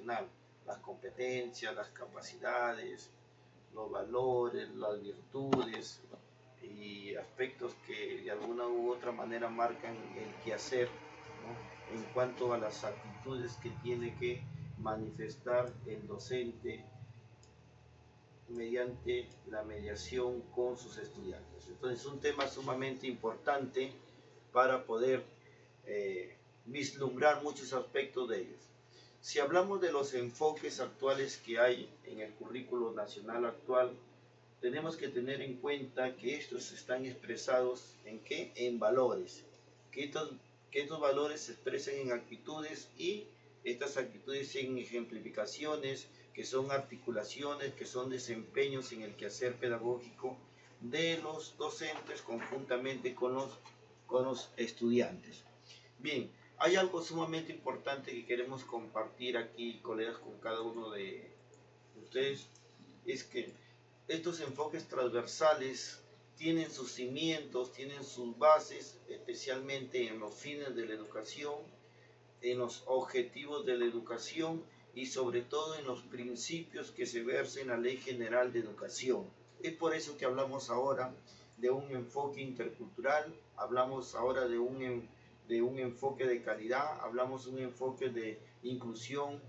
educacional, las competencias, las capacidades, los valores, las virtudes y aspectos que de alguna u otra manera marcan el quehacer, ¿no? En cuanto a las actitudes que tiene que manifestar el docente mediante la mediación con sus estudiantes. Entonces es un tema sumamente importante para poder vislumbrar muchos aspectos de ellos. Si hablamos de los enfoques actuales que hay en el currículo nacional actual, tenemos que tener en cuenta que estos están expresados en qué, en valores, que estos valores se expresan en actitudes y estas actitudes en ejemplificaciones, que son articulaciones, que son desempeños en el quehacer pedagógico de los docentes conjuntamente con los estudiantes. Bien, hay algo sumamente importante que queremos compartir aquí, colegas, con cada uno de ustedes, es que estos enfoques transversales tienen sus cimientos, tienen sus bases, especialmente en los fines de la educación, en los objetivos de la educación y sobre todo en los principios que se versan en la Ley General de Educación. Es por eso que hablamos ahora de un enfoque intercultural, hablamos ahora de un enfoque de calidad, hablamos de un enfoque de inclusión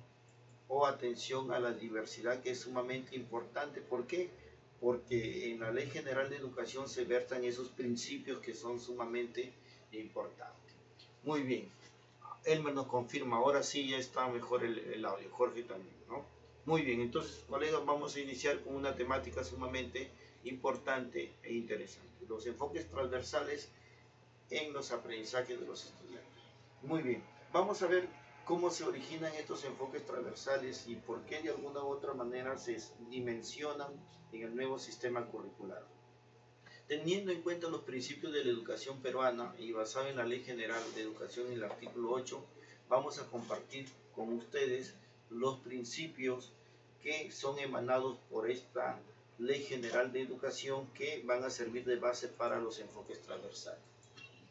o atención a la diversidad, que es sumamente importante. ¿Por qué? Porque en la Ley General de Educación se versan esos principios que son sumamente importantes. Muy bien. Elmer nos confirma, ahora sí ya está mejor el audio, Jorge también, ¿no? Muy bien, entonces, colegas, vamos a iniciar con una temática sumamente importante e interesante. Los enfoques transversales en los aprendizajes de los estudiantes. Muy bien, vamos a ver cómo se originan estos enfoques transversales y por qué de alguna u otra manera se dimensionan en el nuevo sistema curricular. Teniendo en cuenta los principios de la educación peruana y basado en la Ley General de Educación en el artículo 8, vamos a compartir con ustedes los principios que son emanados por esta Ley General de Educación que van a servir de base para los enfoques transversales.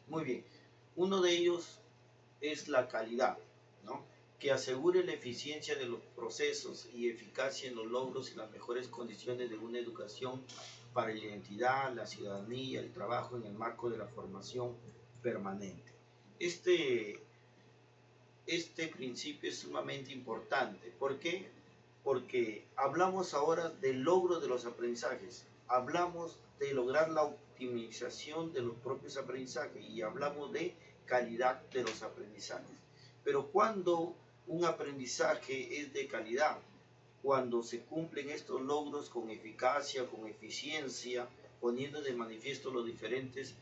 Muy bien, uno de ellos es la calidad, ¿no? Que asegure la eficiencia de los procesos y eficacia en los logros y las mejores condiciones de una educación para la identidad, la ciudadanía, el trabajo en el marco de la formación permanente. Este principio es sumamente importante. ¿Por qué? Porque hablamos ahora del logro de los aprendizajes, hablamos de lograr la optimización de los propios aprendizajes y hablamos de calidad de los aprendizajes. Pero cuando un aprendizaje es de calidad, cuando se cumplen estos logros con eficacia, con eficiencia, poniendo de manifiesto los diferentes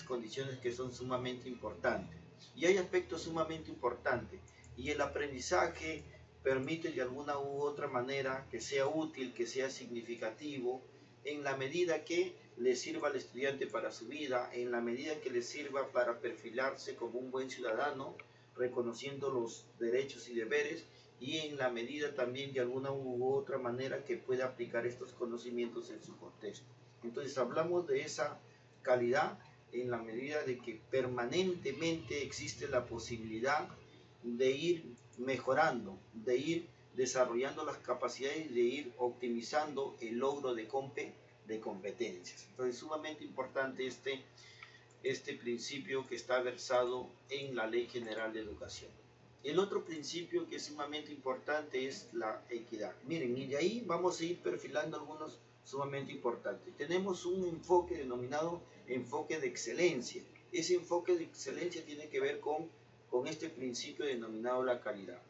condiciones que son sumamente importantes. Y hay aspectos sumamente importantes. Y el aprendizaje permite de alguna u otra manera que sea útil, que sea significativo, en la medida que le sirva al estudiante para su vida, en la medida que le sirva para perfilarse como un buen ciudadano, reconociendo los derechos y deberes, y en la medida también de alguna u otra manera que pueda aplicar estos conocimientos en su contexto. Entonces hablamos de esa calidad en la medida de que permanentemente existe la posibilidad de ir mejorando, de ir desarrollando las capacidades, de ir optimizando el logro de competencias. Entonces es sumamente importante este principio que está versado en la Ley General de Educación. El otro principio que es sumamente importante es la equidad. Miren, y de ahí vamos a ir perfilando algunos sumamente importantes. Tenemos un enfoque denominado enfoque de excelencia. Ese enfoque de excelencia tiene que ver con este principio denominado la calidad.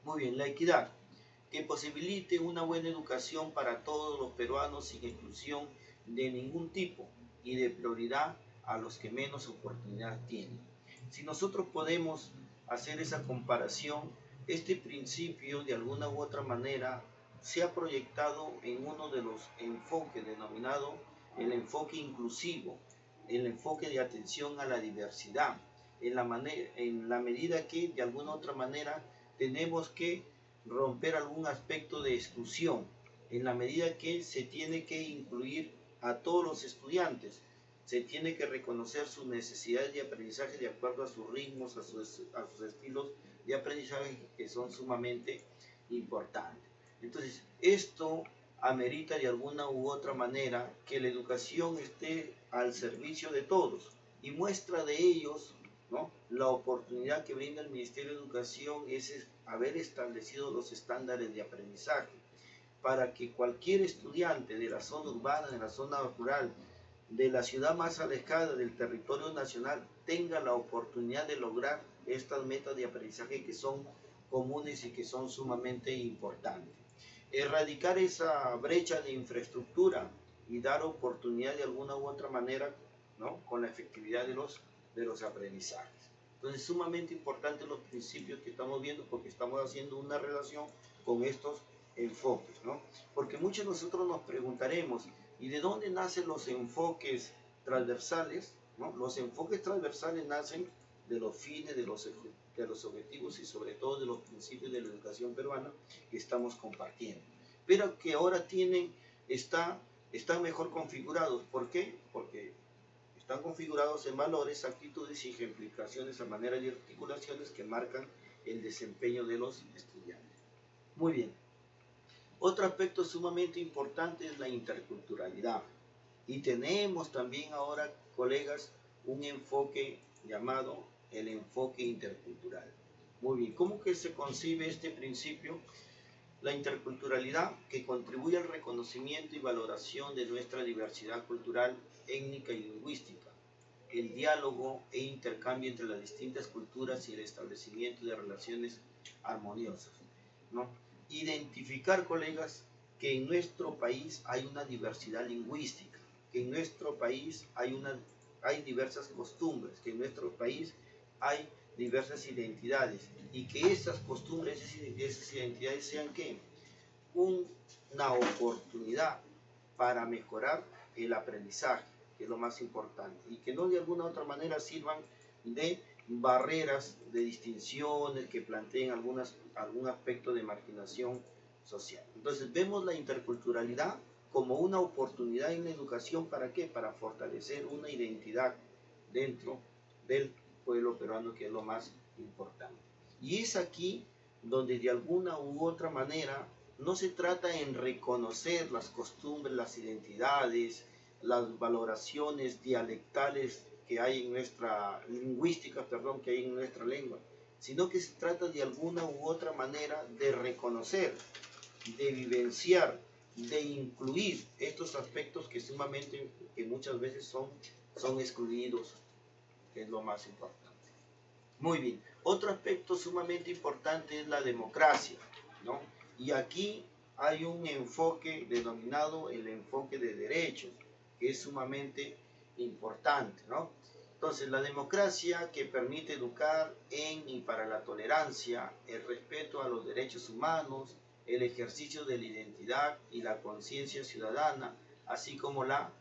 Muy bien, la equidad, que posibilite una buena educación para todos los peruanos sin exclusión de ningún tipo y de prioridad a los que menos oportunidad tienen. Si nosotros podemos hacer esa comparación, este principio de alguna u otra manera se ha proyectado en uno de los enfoques denominado el enfoque inclusivo, el enfoque de atención a la diversidad, en la medida que de alguna u otra manera tenemos que romper algún aspecto de exclusión, en la medida que se tiene que incluir a todos los estudiantes, se tiene que reconocer sus necesidades de aprendizaje de acuerdo a sus ritmos, a sus estilos de aprendizaje que son sumamente importantes. Entonces, esto amerita de alguna u otra manera que la educación esté al servicio de todos, y muestra de ellos, ¿no?, la oportunidad que brinda el Ministerio de Educación es haber establecido los estándares de aprendizaje para que cualquier estudiante de la zona urbana, de la zona rural, de la ciudad más alejada del territorio nacional, tenga la oportunidad de lograr estas metas de aprendizaje que son comunes y que son sumamente importantes. Erradicar esa brecha de infraestructura y dar oportunidad de alguna u otra manera, ¿no?, con la efectividad de los aprendizajes. Entonces, sumamente importantes los principios que estamos viendo, porque estamos haciendo una relación con estos enfoques, ¿no? Porque muchos de nosotros nos preguntaremos, ¿y de dónde nacen los enfoques transversales? ¿No? Los enfoques transversales nacen de los fines, de los objetivos y sobre todo de los principios de la educación peruana que estamos compartiendo, pero que ahora están mejor configurados. ¿Por qué? Porque están configurados en valores, actitudes y ejemplificaciones a manera de articulaciones que marcan el desempeño de los estudiantes. Muy bien. Otro aspecto sumamente importante es la interculturalidad. Y tenemos también ahora, colegas, un enfoque llamado el enfoque intercultural. Muy bien, ¿cómo que se concibe este principio? La interculturalidad, que contribuye al reconocimiento y valoración de nuestra diversidad cultural, étnica y lingüística, el diálogo e intercambio entre las distintas culturas y el establecimiento de relaciones armoniosas, ¿no? Identificar, colegas, que en nuestro país hay una diversidad lingüística, que en nuestro país hay diversas costumbres, que en nuestro país hay diversas identidades, y que esas costumbres, esas identidades sean ¿qué? Una oportunidad para mejorar el aprendizaje, que es lo más importante, y que no de alguna otra manera sirvan de barreras, de distinciones que planteen algún aspecto de marginación social. Entonces vemos la interculturalidad como una oportunidad en la educación. ¿Para qué? Para fortalecer una identidad dentro del pueblo peruano, que es lo más importante. Y es aquí donde de alguna u otra manera no se trata en reconocer las costumbres, las identidades, las valoraciones dialectales que hay en nuestra lingüística, que hay en nuestra lengua, sino que se trata de alguna u otra manera de reconocer, de vivenciar, de incluir estos aspectos que muchas veces son excluidos, que es lo más importante. Muy bien, otro aspecto sumamente importante es la democracia, ¿no? Y aquí hay un enfoque denominado el enfoque de derechos, que es sumamente importante, ¿no? Entonces, la democracia, que permite educar en y para la tolerancia, el respeto a los derechos humanos, el ejercicio de la identidad y la conciencia ciudadana, así como la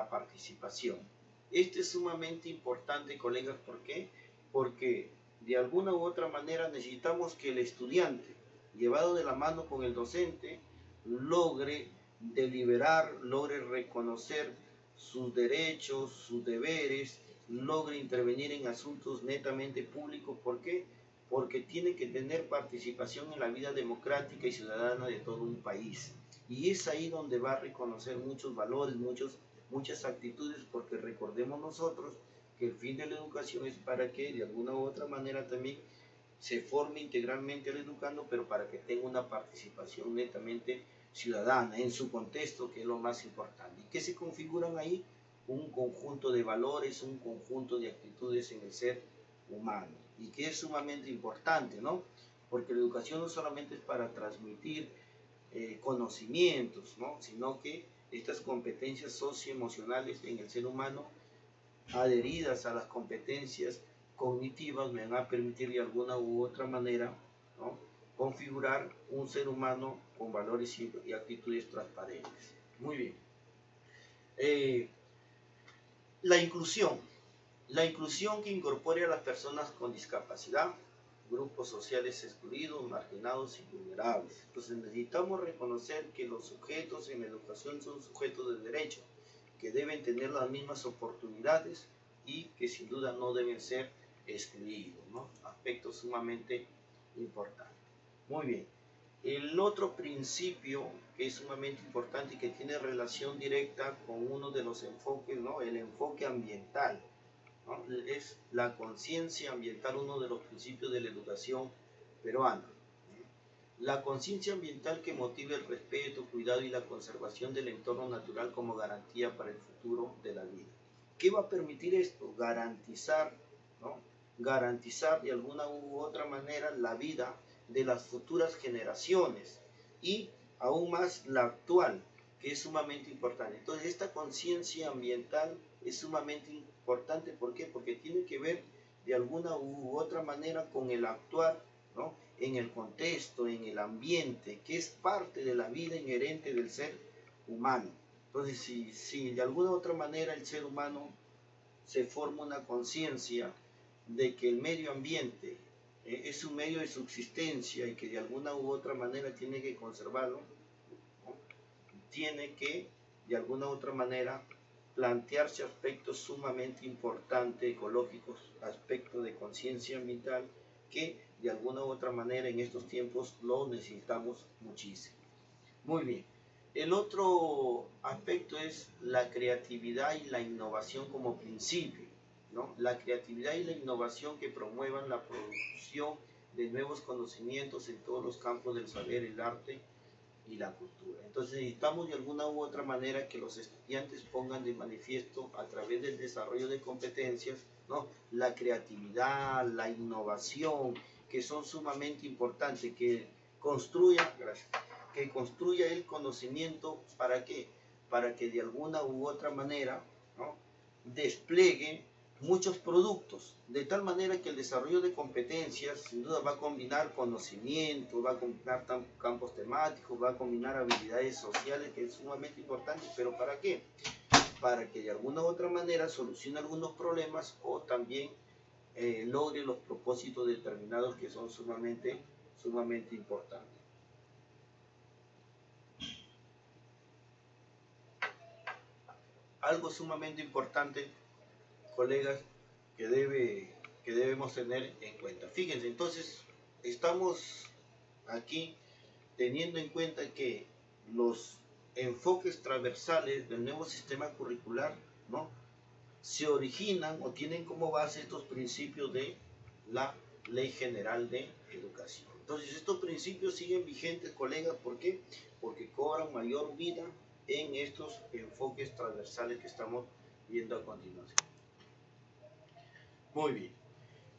participación. Esto es sumamente importante, colegas. ¿Por qué? Porque de alguna u otra manera necesitamos que el estudiante, llevado de la mano con el docente, logre deliberar, logre reconocer sus derechos, sus deberes, logre intervenir en asuntos netamente públicos. ¿Por qué? Porque tiene que tener participación en la vida democrática y ciudadana de todo un país. Y es ahí donde va a reconocer muchos valores, muchas actitudes, porque recordemos nosotros que el fin de la educación es para que de alguna u otra manera también se forme integralmente al educando, pero para que tenga una participación netamente ciudadana en su contexto, que es lo más importante. ¿Y qué se configuran ahí? Un conjunto de valores, un conjunto de actitudes en el ser humano, y que es sumamente importante, ¿no? Porque la educación no solamente es para transmitir conocimientos, ¿no?, sino que estas competencias socioemocionales en el ser humano, adheridas a las competencias cognitivas, me van a permitir de alguna u otra manera, ¿no?, configurar un ser humano con valores y actitudes transparentes. Muy bien. La inclusión que incorpore a las personas con discapacidad, grupos sociales excluidos, marginados y vulnerables. Entonces necesitamos reconocer que los sujetos en la educación son sujetos de derecho, que deben tener las mismas oportunidades y que sin duda no deben ser excluidos, ¿no? Aspecto sumamente importante. Muy bien. El otro principio que es sumamente importante y que tiene relación directa con uno de los enfoques, ¿no? El enfoque ambiental, ¿no? Es la conciencia ambiental, uno de los principios de la educación peruana. La conciencia ambiental que motive el respeto, cuidado y la conservación del entorno natural como garantía para el futuro de la vida. ¿Qué va a permitir esto? Garantizar, ¿no? Garantizar de alguna u otra manera la vida de las futuras generaciones y aún más la actual, que es sumamente importante. Entonces, esta conciencia ambiental es sumamente importante. ¿Por qué? Porque tiene que ver de alguna u otra manera con el actuar, ¿no? En el contexto, en el ambiente, que es parte de la vida inherente del ser humano. Entonces, si de alguna u otra manera el ser humano se forma una conciencia de que el medio ambiente es un medio de subsistencia y que de alguna u otra manera tiene que conservarlo, ¿no? Tiene que de alguna u otra manera plantearse aspectos sumamente importantes, ecológicos, aspectos de conciencia ambiental, que de alguna u otra manera en estos tiempos lo necesitamos muchísimo. Muy bien. El otro aspecto es la creatividad y la innovación como principio, ¿no? La creatividad y la innovación que promuevan la producción de nuevos conocimientos en todos los campos del saber, el arte y la cultura. Entonces necesitamos de alguna u otra manera que los estudiantes pongan de manifiesto a través del desarrollo de competencias, ¿no? La creatividad, la innovación, que son sumamente importantes, que construya, gracias, que construya el conocimiento. ¿Para qué? Para que de alguna u otra manera, ¿no? Despliegue muchos productos, de tal manera que el desarrollo de competencias sin duda va a combinar conocimiento, va a combinar campos temáticos, va a combinar habilidades sociales, que es sumamente importante. ¿Pero para qué? Para que de alguna u otra manera solucione algunos problemas o también logre los propósitos determinados que son sumamente importantes. Algo sumamente importante, colegas, que debemos tener en cuenta. Fíjense, entonces estamos aquí teniendo en cuenta que los enfoques transversales del nuevo sistema curricular, ¿no? Se originan o tienen como base estos principios de la Ley General de Educación. Entonces estos principios siguen vigentes, colegas. ¿Por qué? Porque cobran mayor vida en estos enfoques transversales que estamos viendo a continuación. Muy bien.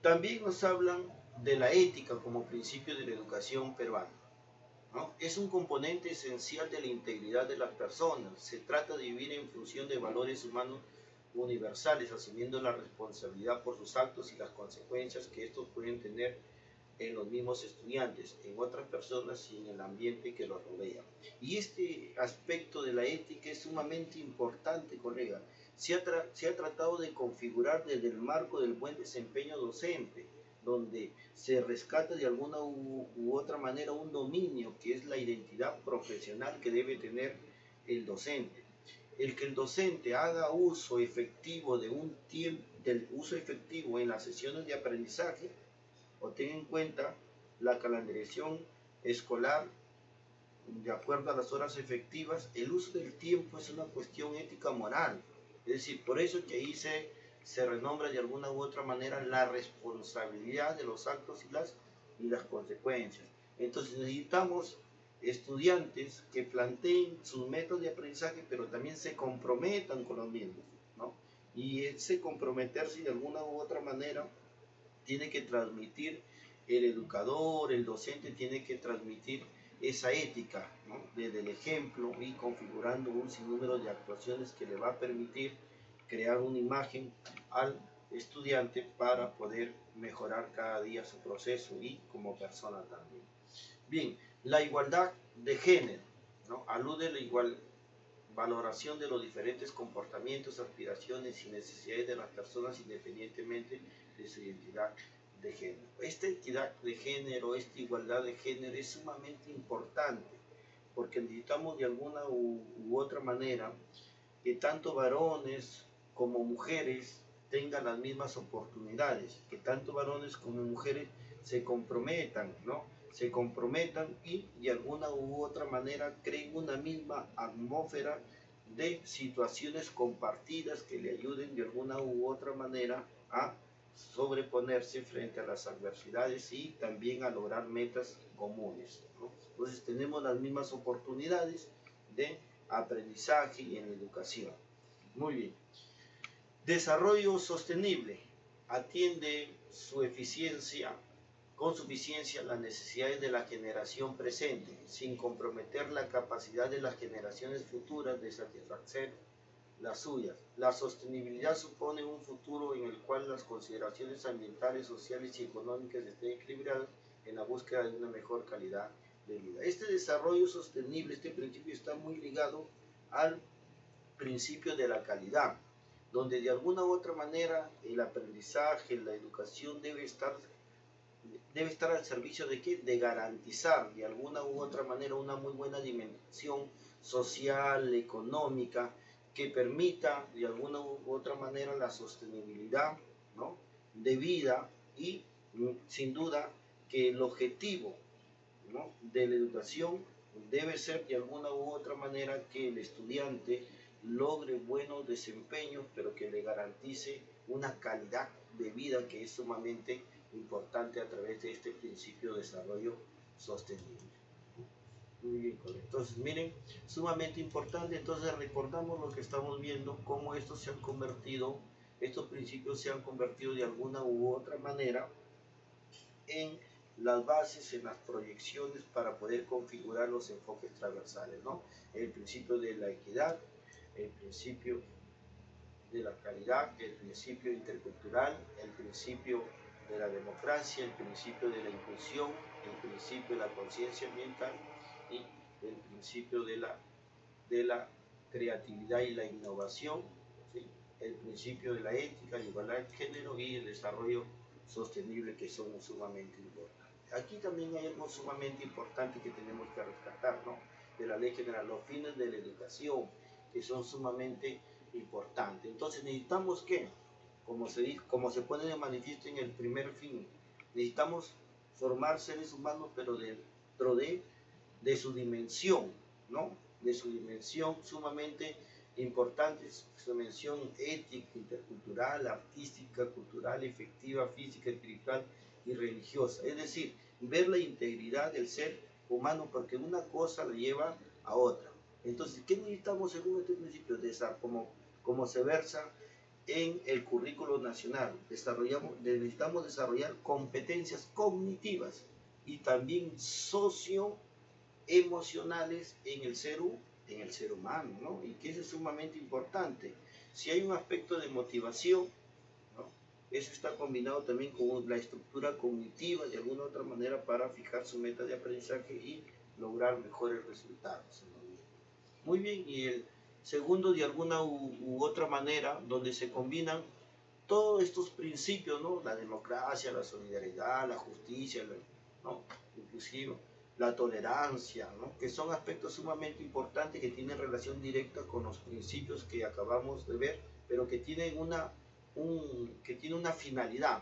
También nos hablan de la ética como principio de la educación peruana, ¿no? Es un componente esencial de la integridad de las personas. Se trata de vivir en función de valores humanos universales, asumiendo la responsabilidad por sus actos y las consecuencias que estos pueden tener en los mismos estudiantes, en otras personas y en el ambiente que los rodea. Y este aspecto de la ética es sumamente importante, colega. Se ha tratado de configurar desde el marco del buen desempeño docente, donde se rescata de alguna u otra manera un dominio que es la identidad profesional que debe tener el docente. El que el docente haga uso efectivo de un tiempo, del uso efectivo en las sesiones de aprendizaje, o tenga en cuenta la calendarización escolar de acuerdo a las horas efectivas. El uso del tiempo es una cuestión ética moral. Es decir, por eso que ahí se renombra de alguna u otra manera la responsabilidad de los actos y las consecuencias. Entonces necesitamos estudiantes que planteen sus métodos de aprendizaje, pero también se comprometan con los mismos, ¿no? Y ese comprometerse de alguna u otra manera tiene que transmitir el educador, el docente tiene que transmitir esa ética, ¿no? Desde el ejemplo y configurando un sinnúmero de actuaciones que le va a permitir crear una imagen al estudiante para poder mejorar cada día su proceso y como persona también. Bien, la igualdad de género, ¿no? Alude a la igual valoración de los diferentes comportamientos, aspiraciones y necesidades de las personas independientemente de su identidad de género. Esta equidad de género, esta igualdad de género es sumamente importante porque necesitamos de alguna u otra manera que tanto varones como mujeres tengan las mismas oportunidades, que tanto varones como mujeres se comprometan, ¿no? Se comprometan y de alguna u otra manera creen una misma atmósfera de situaciones compartidas que le ayuden de alguna u otra manera a sobreponerse frente a las adversidades y también a lograr metas comunes, ¿no? Entonces tenemos las mismas oportunidades de aprendizaje y en educación. Muy bien. Desarrollo sostenible atiende con suficiencia las necesidades de la generación presente, sin comprometer la capacidad de las generaciones futuras de satisfacer las suyas. La sostenibilidad supone un futuro en el cual las consideraciones ambientales, sociales y económicas estén equilibradas en la búsqueda de una mejor calidad de vida. Este desarrollo sostenible, este principio está muy ligado al principio de la calidad, donde de alguna u otra manera el aprendizaje, la educación debe estar al servicio de ¿qué? De garantizar de alguna u otra manera una muy buena dimensión social, económica, que permita de alguna u otra manera la sostenibilidad, ¿no? De vida y sin duda que el objetivo, ¿no? De la educación debe ser de alguna u otra manera que el estudiante logre buenos desempeños, pero que le garantice una calidad de vida que es sumamente importante a través de este principio de desarrollo sostenible. Muy bien, entonces miren, sumamente importante. Entonces recordamos lo que estamos viendo, cómo estos principios se han convertido de alguna u otra manera en las bases, en las proyecciones para poder configurar los enfoques transversales, ¿no? El principio de la equidad, el principio de la calidad, el principio intercultural, el principio de la democracia, el principio de la inclusión, el principio de la conciencia ambiental y el principio de la creatividad y la innovación, ¿sí? El principio de la ética, la igualdad de género y el desarrollo sostenible, que son sumamente importantes. Aquí también hay algo sumamente importante que tenemos que rescatar, ¿no? De la ley general, los fines de la educación, que son sumamente importantes. Entonces necesitamos que, como se pone de manifiesto en el primer fin, necesitamos formar seres humanos, pero dentro de su dimensión, ¿no? De su dimensión sumamente importante, su dimensión ética, intercultural, artística, cultural, efectiva, física, espiritual y religiosa. Es decir, ver la integridad del ser humano, porque una cosa la lleva a otra. Entonces, ¿qué necesitamos según este principio? Como se versa en el currículo nacional, necesitamos desarrollar competencias cognitivas y también socioemocionales en el ser humano, ¿no? Y que eso es sumamente importante. Si hay un aspecto de motivación, ¿no? Eso está combinado también con la estructura cognitiva de alguna otra manera para fijar su meta de aprendizaje y lograr mejores resultados. Muy bien, y el segundo, de alguna u otra manera, donde se combinan todos estos principios, ¿no? La democracia, la solidaridad, la justicia, ¿no? Inclusive la tolerancia, ¿no? Que son aspectos sumamente importantes que tienen relación directa con los principios que acabamos de ver, pero que tienen una finalidad,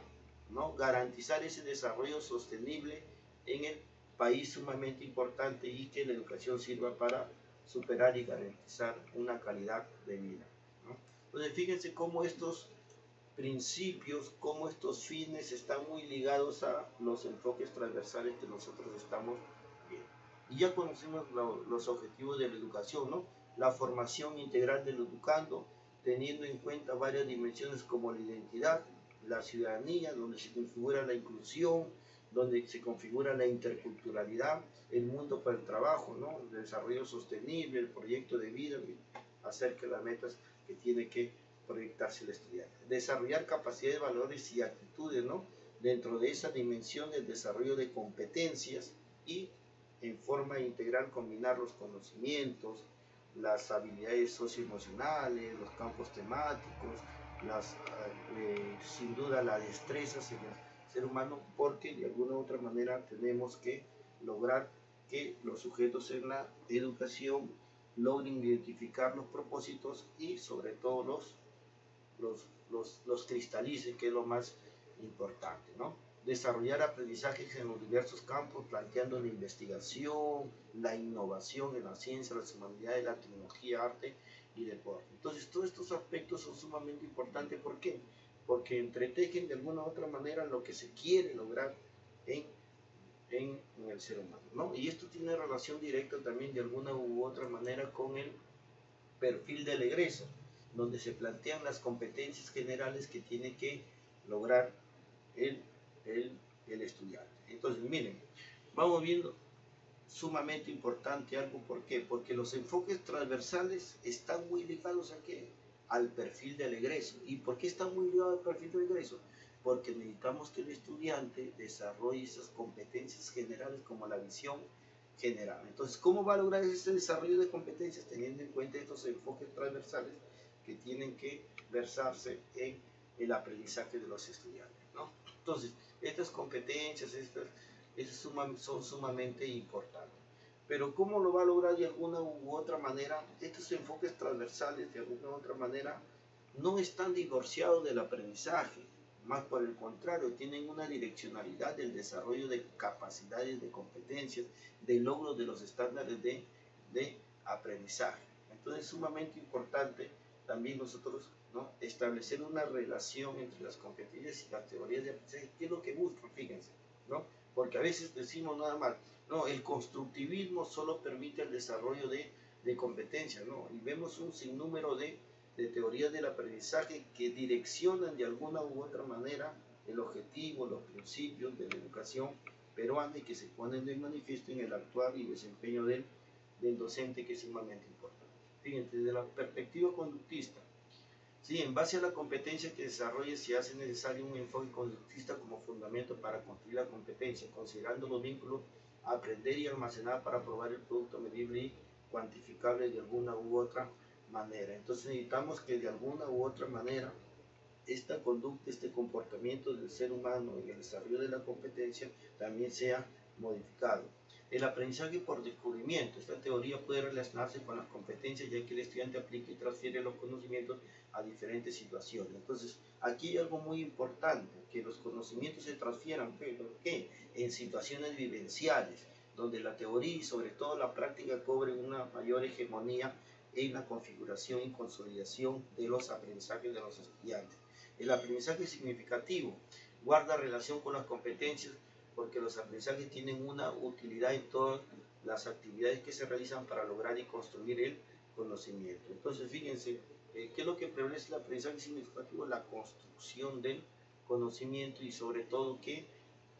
¿no? Garantizar ese desarrollo sostenible en el país, sumamente importante, y que la educación sirva para superar y garantizar una calidad de vida, ¿no? Entonces fíjense cómo estos principios, cómo estos fines están muy ligados a los enfoques transversales que nosotros estamos viendo. Y ya conocemos los objetivos de la educación, ¿no? La formación integral del educando, teniendo en cuenta varias dimensiones como la identidad, la ciudadanía, donde se configura la inclusión, donde se configura la interculturalidad, el mundo para el trabajo, ¿no? El desarrollo sostenible, el proyecto de vida, acerca de las metas que tiene que proyectarse el estudiante. Desarrollar capacidades, valores y actitudes, ¿no? Dentro de esa dimensión del desarrollo de competencias y en forma integral combinar los conocimientos, las habilidades socioemocionales, los campos temáticos, sin duda las destrezas en el ser humano, porque de alguna u otra manera tenemos que lograr que los sujetos en la educación logren identificar los propósitos y sobre todo los cristalicen, que es lo más importante, ¿no? Desarrollar aprendizajes en los diversos campos, planteando la investigación, la innovación en la ciencia, las humanidades, la tecnología, arte y deporte. Entonces, todos estos aspectos son sumamente importantes. ¿Por qué? Porque entretejen de alguna u otra manera lo que se quiere lograr en, en el ser humano, ¿no? Y esto tiene relación directa también de alguna u otra manera con el perfil del egreso, donde se plantean las competencias generales que tiene que lograr el, el estudiante. Entonces, miren, vamos viendo sumamente importante algo. ¿Por qué? Porque los enfoques transversales están muy ligados a qué? Al perfil del egreso. ¿Y por qué están muy ligados al perfil del egreso? Porque necesitamos que el estudiante desarrolle esas competencias generales como la visión general. Entonces, ¿cómo va a lograr ese desarrollo de competencias? Teniendo en cuenta estos enfoques transversales que tienen que versarse en el aprendizaje de los estudiantes, ¿no? Entonces, estas competencias, son sumamente importantes. Pero ¿cómo lo va a lograr de alguna u otra manera? Estos enfoques transversales, de alguna u otra manera, no están divorciados del aprendizaje. Más por el contrario, tienen una direccionalidad del desarrollo de capacidades, de competencias, de logro de los estándares de aprendizaje. Entonces es sumamente importante también nosotros, ¿no?, establecer una relación entre las competencias y las teorías de aprendizaje. ¿Qué es lo que buscan? Fíjense, ¿no? Porque a veces decimos nada más, no, el constructivismo solo permite el desarrollo de competencias, ¿no? Y vemos un sinnúmero de teorías del aprendizaje que direccionan de alguna u otra manera el objetivo, los principios de la educación peruana y que se ponen de manifiesto en el actuar y desempeño del docente, que es sumamente importante. Fíjense, desde la perspectiva conductista, sí, en base a la competencia que desarrolle se hace necesario un enfoque conductista como fundamento para construir la competencia, considerando los vínculos a aprender y almacenar para probar el producto medible y cuantificable de alguna u otra manera. Entonces necesitamos que de alguna u otra manera esta conducta, este comportamiento del ser humano en el desarrollo de la competencia también sea modificado. El aprendizaje por descubrimiento. Esta teoría puede relacionarse con las competencias, ya que el estudiante aplica y transfiere los conocimientos a diferentes situaciones. Entonces, aquí hay algo muy importante, que los conocimientos se transfieran, ¿por qué? En situaciones vivenciales, donde la teoría y sobre todo la práctica cobren una mayor hegemonía en la configuración y consolidación de los aprendizajes de los estudiantes. El aprendizaje significativo guarda relación con las competencias, porque los aprendizajes tienen una utilidad en todas las actividades que se realizan para lograr y construir el conocimiento. Entonces, fíjense, ¿qué es lo que prevalece el aprendizaje significativo? La construcción del conocimiento y sobre todo que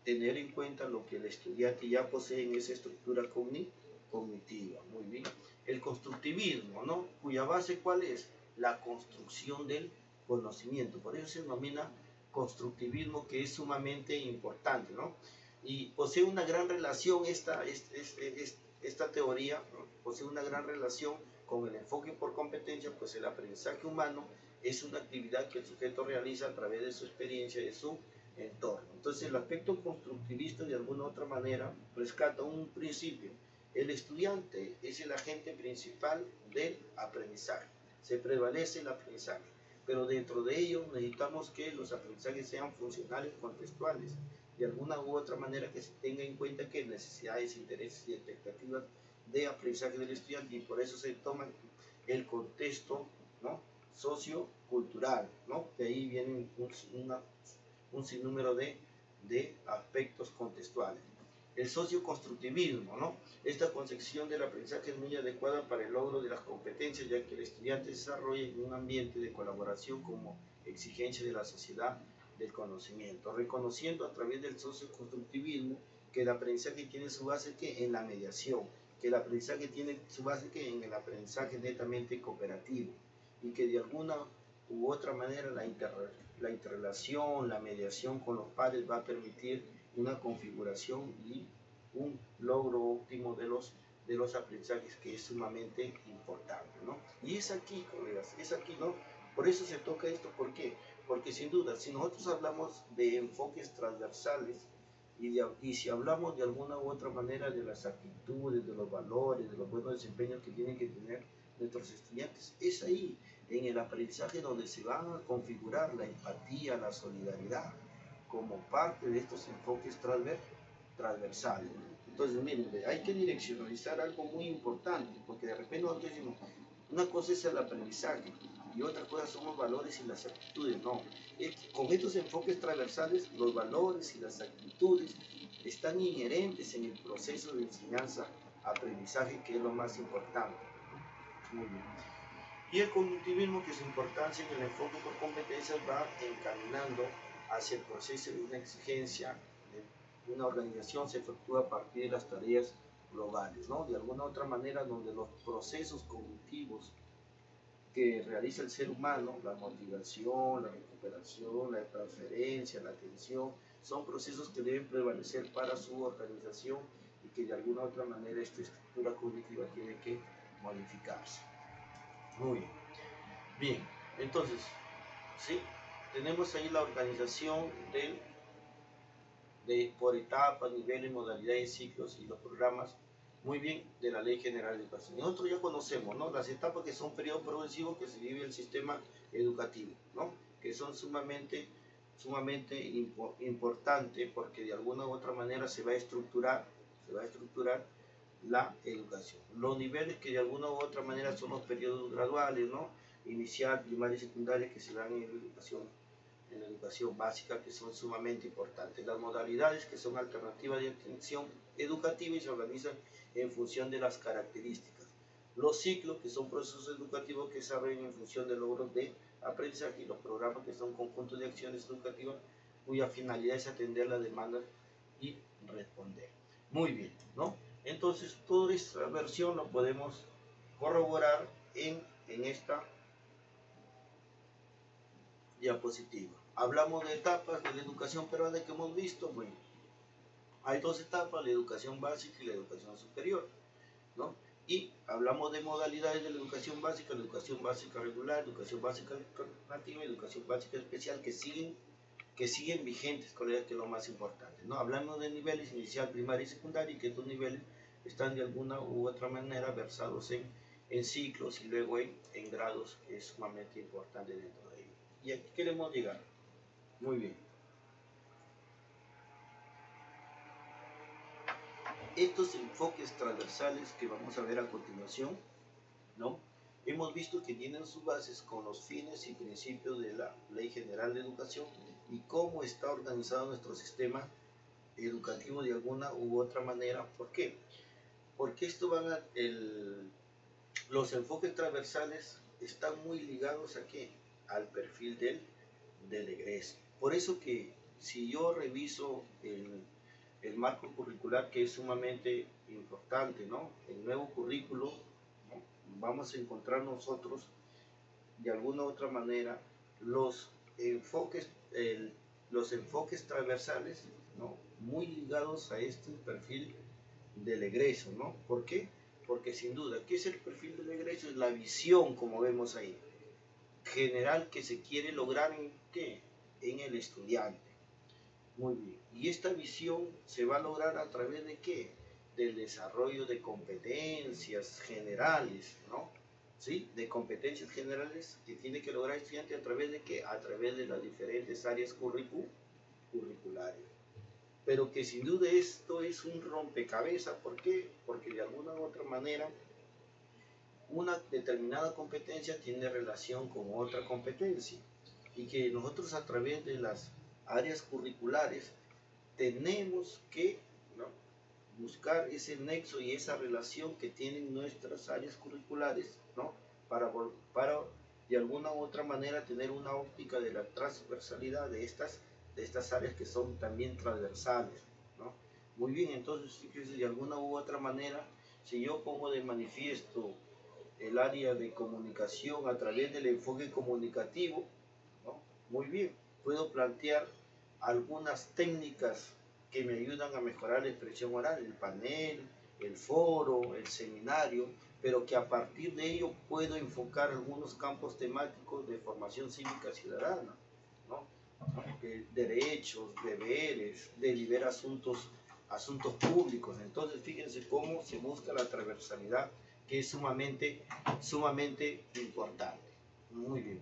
tener en cuenta lo que el estudiante ya posee en esa estructura cognitiva. Muy bien. El constructivismo, ¿no?, cuya base, ¿cuál es? La construcción del conocimiento. Por eso se denomina constructivismo, que es sumamente importante, ¿no? Y posee una gran relación, esta teoría, ¿no?, posee una gran relación con el enfoque por competencia, pues el aprendizaje humano es una actividad que el sujeto realiza a través de su experiencia y de su entorno. Entonces, el aspecto constructivista de alguna otra manera rescata un principio. El estudiante es el agente principal del aprendizaje. Se prevalece el aprendizaje, pero dentro de ello necesitamos que los aprendizajes sean funcionales, contextuales, de alguna u otra manera que se tenga en cuenta que necesidades, intereses y expectativas de aprendizaje del estudiante, y por eso se toma el contexto, ¿no?, sociocultural, ¿no?, de ahí vienen un sinnúmero de aspectos contextuales. El socioconstructivismo, ¿no? Esta concepción del aprendizaje es muy adecuada para el logro de las competencias, ya que el estudiante desarrolla en un ambiente de colaboración como exigencia de la sociedad del conocimiento, reconociendo a través del socioconstructivismo que el aprendizaje tiene su base en la mediación, que el aprendizaje tiene su base en el aprendizaje netamente cooperativo, y que de alguna u otra manera la interrelación, la mediación con los pares va a permitir una configuración y un logro óptimo de los aprendizajes, que es sumamente importante, ¿no? Y es aquí, colegas, es aquí, ¿no? Por eso se toca esto. ¿Por qué? Porque sin duda, si nosotros hablamos de enfoques transversales y si hablamos de alguna u otra manera de las actitudes, de los valores, de los buenos desempeños que tienen que tener nuestros estudiantes, es ahí en el aprendizaje donde se van a configurar la empatía, la solidaridad, como parte de estos enfoques transversales. Entonces, miren, hay que direccionalizar algo muy importante, porque de repente nosotros decimos, una cosa es el aprendizaje y otra cosa son los valores y las actitudes. No, con estos enfoques transversales, los valores y las actitudes están inherentes en el proceso de enseñanza-aprendizaje, que es lo más importante. Muy bien. Y el cognitivismo, que su importancia en el enfoque por competencias va encaminando hacia el proceso de una exigencia de una organización, se efectúa a partir de las tareas globales, ¿no? De alguna otra manera, donde los procesos cognitivos que realiza el ser humano, la motivación, la recuperación, la transferencia, la atención, son procesos que deben prevalecer para su organización y que de alguna otra manera esta estructura cognitiva tiene que modificarse. Muy bien. Bien, entonces, ¿sí? Tenemos ahí la organización por etapas, niveles, modalidades, ciclos y los programas, muy bien, de la Ley General de Educación. Nosotros ya conocemos, ¿no? Las etapas, que son periodos progresivos que se vive el sistema educativo, ¿no? Que son sumamente importantes, porque de alguna u otra manera se va a estructurar la educación. Los niveles, que de alguna u otra manera son los periodos graduales, ¿no? Inicial, primaria y secundaria, que se dan en la educación básica, que son sumamente importantes. Las modalidades, que son alternativas de atención educativa y se organizan en función de las características. Los ciclos, que son procesos educativos que se desarrollan en función de logros de aprendizaje, y los programas, que son conjuntos de acciones educativas cuya finalidad es atender las demandas y responder. Muy bien, ¿no? Entonces, toda esta versión lo podemos corroborar en esta diapositiva. Hablamos de etapas de la educación peruana que hemos visto. Bueno, hay dos etapas, la educación básica y la educación superior, ¿no? Y hablamos de modalidades de la educación básica regular, educación básica alternativa y educación básica especial, que siguen vigentes, colegas, que es lo más importante, ¿no? Hablamos de niveles inicial, primaria y secundaria, y que estos niveles están de alguna u otra manera versados en ciclos y luego en grados, que es sumamente importante dentro de ellos. Y aquí queremos llegar. Muy bien. Estos enfoques transversales que vamos a ver a continuación, ¿no? Hemos visto que tienen sus bases con los fines y principios de la Ley General de Educación y cómo está organizado nuestro sistema educativo de alguna u otra manera. ¿Por qué? Porque los enfoques transversales están muy ligados ¿a qué? Al perfil del egreso. Por eso que si yo reviso el marco curricular, que es sumamente importante, ¿no? El nuevo currículo, ¿no? Vamos a encontrar nosotros de alguna u otra manera los enfoques transversales, ¿no? Muy ligados a este perfil del egreso, ¿no? ¿Por qué? Porque sin duda, ¿qué es el perfil del egreso? Es la visión, como vemos ahí, general, que se quiere lograr en ¿qué? En el estudiante. Muy bien. Y esta visión se va a lograr a través de ¿qué? Del desarrollo de competencias generales, ¿no? ¿Sí? De competencias generales que tiene que lograr el estudiante a través de ¿qué? A través de las diferentes áreas curriculares. Pero que sin duda esto es un rompecabezas. ¿Por qué? Porque de alguna u otra manera una determinada competencia tiene relación con otra competencia, y que nosotros a través de las áreas curriculares tenemos que, ¿no? buscar ese nexo y esa relación que tienen nuestras áreas curriculares, ¿no? para de alguna u otra manera tener una óptica de la transversalidad de estas áreas, que son también transversales, ¿no? Muy bien, entonces fíjense, de alguna u otra manera, si yo pongo de manifiesto el área de comunicación a través del enfoque comunicativo, ¿no? Muy bien, puedo plantear algunas técnicas que me ayudan a mejorar la expresión oral, el panel, el foro, el seminario, pero que a partir de ello puedo enfocar algunos campos temáticos de formación cívica ciudadana, ¿no? Derechos, deberes, deliberar asuntos públicos. Entonces fíjense cómo se busca la transversalidad, que es sumamente importante. Muy bien.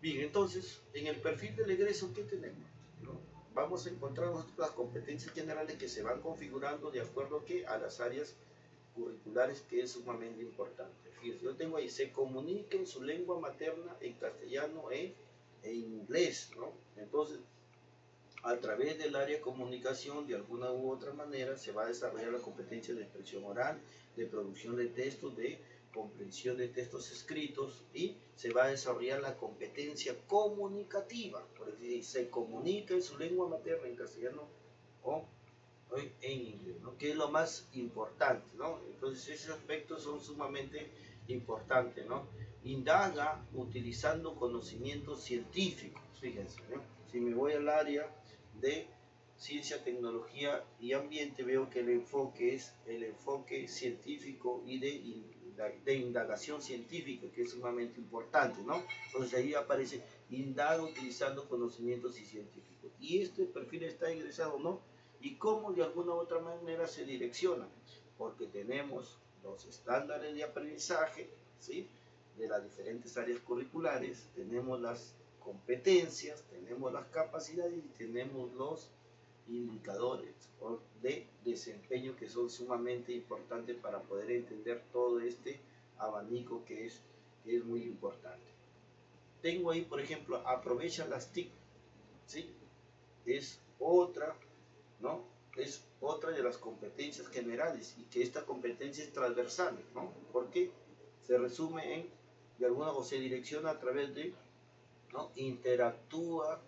Bien, entonces, en el perfil del egreso, ¿qué tenemos? ¿No? Vamos a encontrar las competencias generales que se van configurando de acuerdo a las áreas curriculares, que es sumamente importante. Fíjense, yo tengo ahí, se comunica en su lengua materna, en castellano e inglés, ¿no? Entonces, a través del área de comunicación, de alguna u otra manera, se va a desarrollar la competencia de expresión oral, de producción de textos, de comprensión de textos escritos, y se va a desarrollar la competencia comunicativa, por decir, se comunica en su lengua materna, en castellano o en inglés, ¿no? Que es lo más importante, ¿no? Entonces esos aspectos son sumamente importantes, ¿no? Indaga utilizando conocimientos científicos, fíjense, ¿no? Si me voy al área de ciencia, tecnología y ambiente, veo que el enfoque es el enfoque científico y de indagación científica, que es sumamente importante, ¿no? Entonces ahí aparece indaga utilizando conocimientos y científicos. Y este perfil está ingresado, ¿no? Y cómo de alguna u otra manera se direcciona, porque tenemos los estándares de aprendizaje, ¿sí? De las diferentes áreas curriculares, tenemos las competencias, tenemos las capacidades y tenemos los indicadores de desempeño que son sumamente importantes para poder entender todo este abanico que es muy importante. Tengo ahí, por ejemplo, aprovecha las TIC, ¿sí? Es otra, ¿no? Es otra de las competencias generales, y que esta competencia es transversal, ¿no? Porque se resume en, de alguna, o se direcciona a través de, ¿no? Interactúa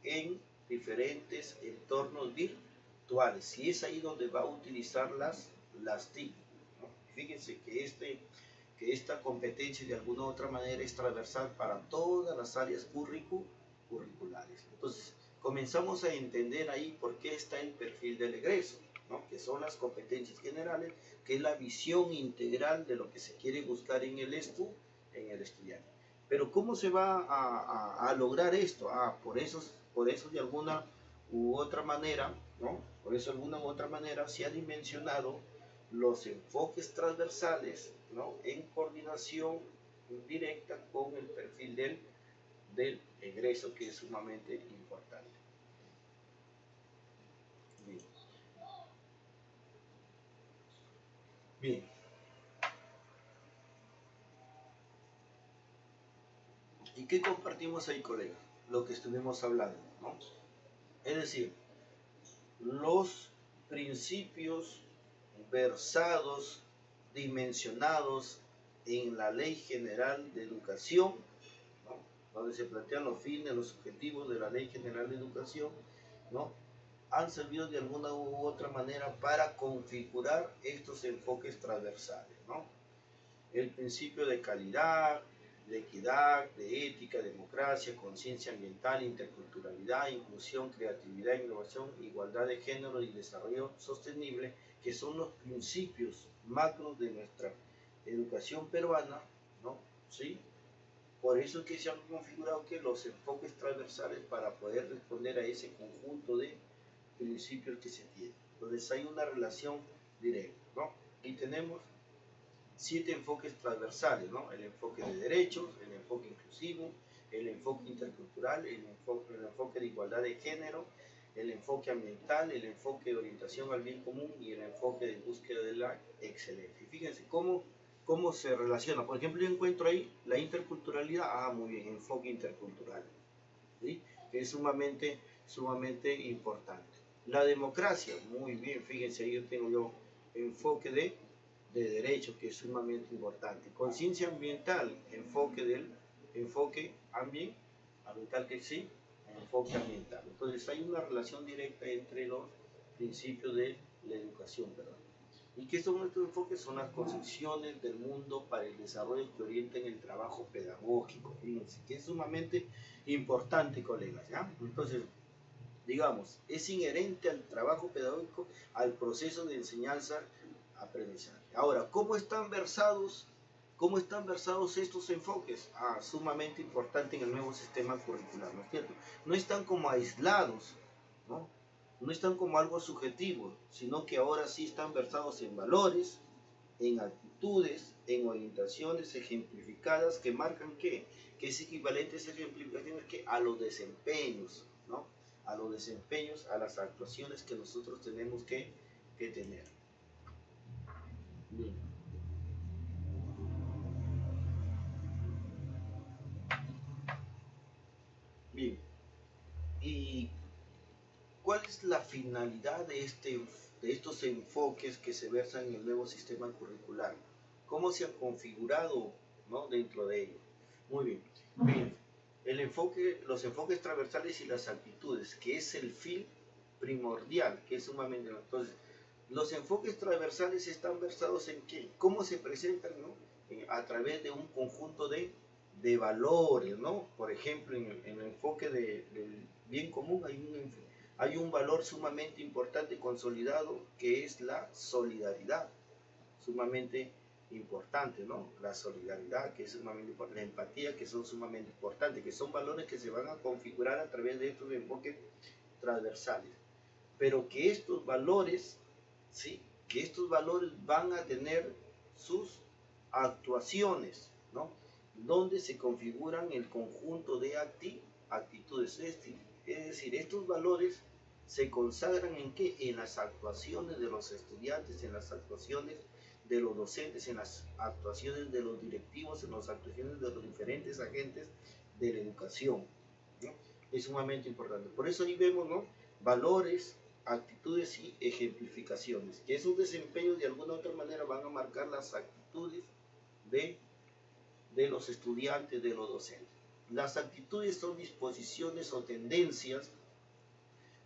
en diferentes entornos virtuales, y es ahí donde va a utilizar las TIC, ¿no? Fíjense que esta competencia de alguna u otra manera es transversal para todas las áreas curriculares. Entonces, comenzamos a entender ahí por qué está el perfil del egreso, ¿no? Que son las competencias generales, que es la visión integral de lo que se quiere buscar en el estudiante. Pero ¿cómo se va a lograr esto? Por eso de alguna u otra manera, ¿no? Por eso de alguna u otra manera se ha dimensionado los enfoques transversales, ¿no? En coordinación directa con el perfil del egreso, que es sumamente importante. Bien. Bien. ¿Y qué compartimos ahí, colega? Lo que estuvimos hablando, ¿no? Es decir, los principios versados, dimensionados en la Ley General de Educación, ¿no? Donde se plantean los fines, los objetivos de la Ley General de Educación, ¿no? Han servido de alguna u otra manera para configurar estos enfoques transversales, ¿no? El principio de calidad, de equidad, de ética, democracia, conciencia ambiental, interculturalidad, inclusión, creatividad, innovación, igualdad de género y desarrollo sostenible, que son los principios macros de nuestra educación peruana, ¿no? ¿Sí? Por eso es que se han configurado que los enfoques transversales para poder responder a ese conjunto de principios que se tienen. Entonces hay una relación directa, ¿no? Y tenemos 7 enfoques transversales, ¿no? El enfoque de derechos, el enfoque inclusivo, el enfoque intercultural, el enfoque de igualdad de género, el enfoque ambiental, el enfoque de orientación al bien común y el enfoque de búsqueda de la excelencia. Y fíjense cómo se relaciona. Por ejemplo, yo encuentro ahí la interculturalidad, muy bien, enfoque intercultural, ¿sí? Que es sumamente importante. La democracia, muy bien, fíjense, ahí tengo yo enfoque de derecho, que es sumamente importante. Conciencia ambiental, enfoque ambiental, que sí, enfoque ambiental. Entonces hay una relación directa entre los principios de la educación, ¿verdad? ¿Y qué son estos enfoques? Son las concepciones del mundo para el desarrollo que orientan el trabajo pedagógico. Fíjense, que es sumamente importante, colegas, ¿ya? Entonces, digamos, es inherente al trabajo pedagógico, al proceso de enseñanza-aprendizaje. Ahora, ¿cómo están versados estos enfoques? Sumamente importante en el nuevo sistema curricular, ¿no es cierto? No están como aislados, ¿no? No están como algo subjetivo, sino que ahora sí están versados en valores, en actitudes en orientaciones ejemplificadas que marcan que es equivalente a esa ejemplificación a los desempeños, ¿no? A los desempeños, a las actuaciones que nosotros tenemos que tener. Bien. Bien. ¿Y cuál es la finalidad de estos enfoques que se versan en el nuevo sistema curricular? ¿Cómo se ha configurado, ¿no?, dentro de ello? Muy bien. Bien. Los enfoques transversales y las actitudes, que es el fin primordial, que es sumamente... Entonces, los enfoques transversales están versados en qué, cómo se presentan, ¿no?, a través de un conjunto de valores, ¿no? Por ejemplo, en el enfoque del bien común hay un valor sumamente importante consolidado, que es la solidaridad, sumamente importante, ¿no? La solidaridad, que es sumamente importante, la empatía, que son sumamente importantes, que son valores que se van a configurar a través de estos enfoques transversales. Pero que estos valores, ¿sí?, que estos valores van a tener sus actuaciones, ¿no?, donde se configuran el conjunto de actitudes. Es decir, estos valores se consagran en qué, en las actuaciones de los estudiantes, en las actuaciones de los docentes, en las actuaciones de los directivos, en las actuaciones de los diferentes agentes de la educación, ¿no? Es sumamente importante. Por eso ahí vemos, ¿no?, valores, actitudes y ejemplificaciones, que esos desempeños de alguna u otra manera van a marcar las actitudes de los estudiantes, de los docentes. Las actitudes son disposiciones o tendencias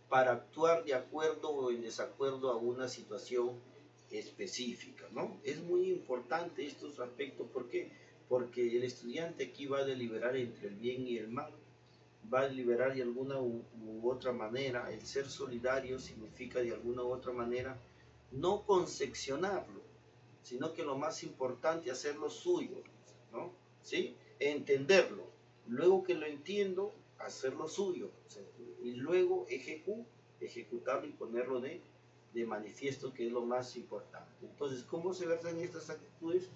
para actuar de acuerdo o en desacuerdo a una situación específica, ¿no? Es muy importante estos aspectos. ¿Por qué? Porque el estudiante aquí va a deliberar entre el bien y el mal, va a deliberar de alguna u otra manera. El ser solidario significa de alguna u otra manera no concepcionarlo, sino que lo más importante, hacerlo suyo, ¿no? ¿Sí? Entenderlo. Luego que lo entiendo, hacerlo suyo. Y luego ejecutarlo y ponerlo de manifiesto, que es lo más importante. Entonces, ¿cómo se versan estas actitudes?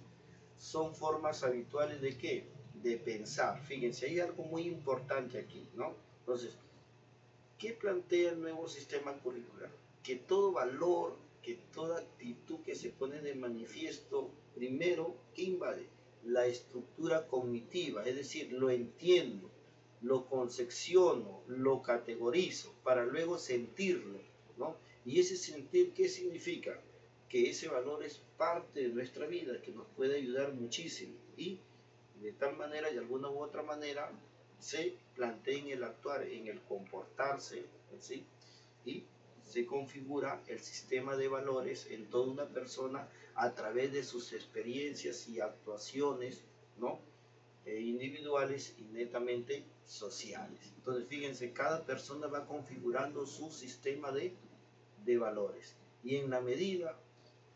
Son formas habituales de ¿qué? De pensar. Fíjense, hay algo muy importante aquí, ¿no? Entonces, ¿qué plantea el nuevo sistema curricular? Que todo valor, que toda actitud que se pone de manifiesto, primero, ¿qué invade? La estructura cognitiva, es decir, lo entiendo, lo concepciono, lo categorizo, para luego sentirlo, ¿no? Y ese sentir, ¿qué significa? Que ese valor es parte de nuestra vida, que nos puede ayudar muchísimo, y de tal manera, de alguna u otra manera, se plantea en el actuar, en el comportarse, ¿sí?, y se configura el sistema de valores en toda una persona a través de sus experiencias y actuaciones, ¿no?, individuales y netamente sociales. Entonces, fíjense, cada persona va configurando su sistema de valores, y en la medida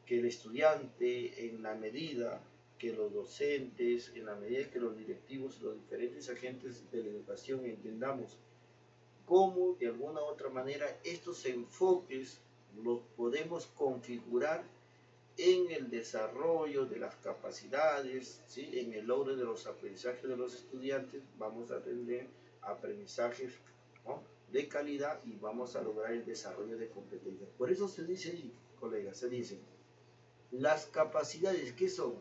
que el estudiante, en la medida que los docentes, en la medida que los directivos, los diferentes agentes de la educación entendamos cómo de alguna u otra manera estos enfoques los podemos configurar en el desarrollo de las capacidades, ¿sí?, en el logro de los aprendizajes de los estudiantes, vamos a tener aprendizajes, ¿no?, de calidad, y vamos a lograr el desarrollo de competencias. Por eso se dice ahí, colegas, se dice, las capacidades, ¿qué son?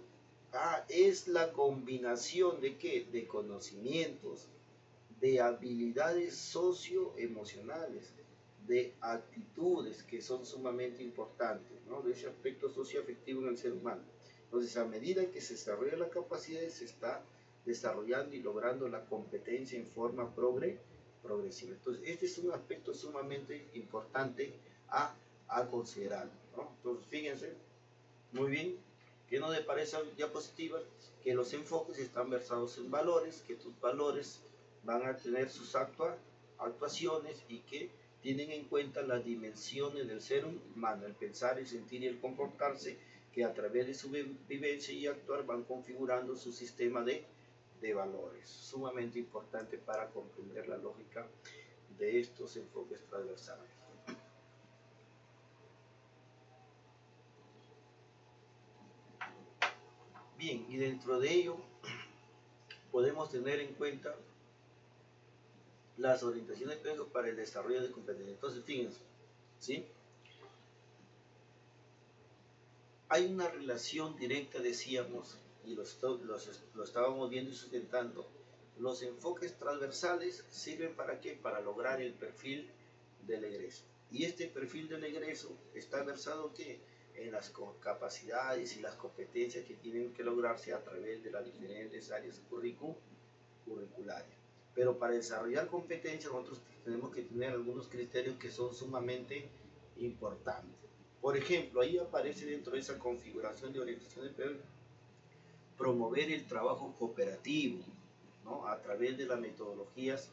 Es la combinación de ¿qué? De conocimientos, de habilidades socioemocionales, de actitudes que son sumamente importantes, ¿no?, de ese aspecto socioafectivo en el ser humano. Entonces, a medida que se desarrolla la capacidad, se está desarrollando y logrando la competencia en forma progresiva. Entonces, este es un aspecto sumamente importante a considerar, ¿no? Entonces, fíjense, muy bien, ¿qué nos parece diapositiva? Que los enfoques están versados en valores, que tus valores van a tener sus actuaciones, y que tienen en cuenta las dimensiones del ser humano, el pensar, el sentir y el comportarse, que a través de su vivencia y actuar van configurando su sistema de valores. Sumamente importante para comprender la lógica de estos enfoques transversales. Bien, y dentro de ello podemos tener en cuenta las orientaciones pedagógicas para el desarrollo de competencias. Entonces, fíjense, ¿sí? Hay una relación directa, decíamos, y lo estábamos viendo y sustentando. Los enfoques transversales sirven para qué? Para lograr el perfil del egreso. Y este perfil del egreso está versado ¿qué? En las capacidades y las competencias que tienen que lograrse a través de las diferentes áreas curriculares. Pero para desarrollar competencias nosotros tenemos que tener algunos criterios que son sumamente importantes. Por ejemplo, ahí aparece dentro de esa configuración de orientación de pedagogía promover el trabajo cooperativo, ¿no? A través de las metodologías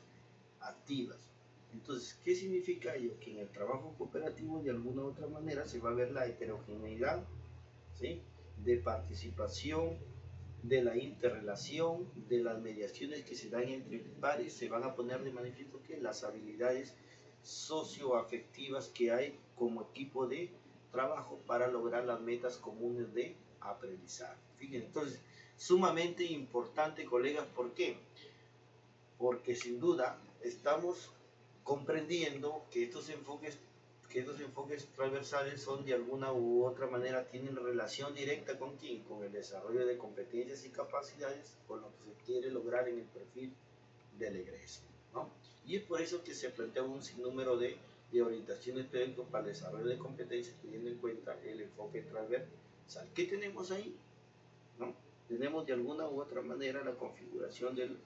activas. Entonces, ¿qué significa ello? Que en el trabajo cooperativo de alguna u otra manera se va a ver la heterogeneidad, ¿sí? De participación, de la interrelación, de las mediaciones que se dan entre pares, se van a poner de manifiesto que las habilidades socioafectivas que hay como equipo de trabajo para lograr las metas comunes de aprendizaje. Fíjense, entonces, sumamente importante, colegas, ¿por qué? Porque sin duda estamos comprendiendo que estos enfoques transversales son de alguna u otra manera, tienen relación directa con quién, con el desarrollo de competencias y capacidades, con lo que se quiere lograr en el perfil del egreso, ¿no? Y es por eso que se plantea un sinnúmero de orientaciones pedagógicas para el desarrollo de competencias, teniendo en cuenta el enfoque transversal. ¿Qué tenemos ahí? ¿No? Tenemos de alguna u otra manera la configuración del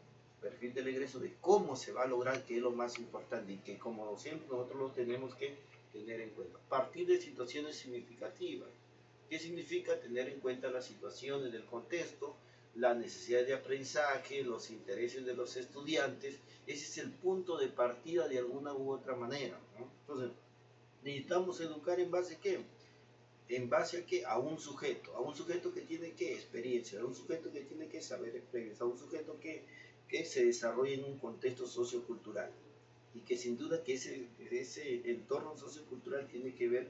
perfil del egreso, de cómo se va a lograr, que es lo más importante y que como siempre nosotros lo tenemos que tener en cuenta. Partir de situaciones significativas. ¿Qué significa? Tener en cuenta las situaciones del contexto, las necesidades de aprendizaje, los intereses de los estudiantes. Ese es el punto de partida de alguna u otra manera, ¿no? Entonces, necesitamos educar en base a ¿qué? En base a que a un sujeto que tiene que experiencia, a un sujeto que tiene que saber experiencia, a un sujeto que se desarrolla en un contexto sociocultural y que sin duda que ese entorno sociocultural tiene que ver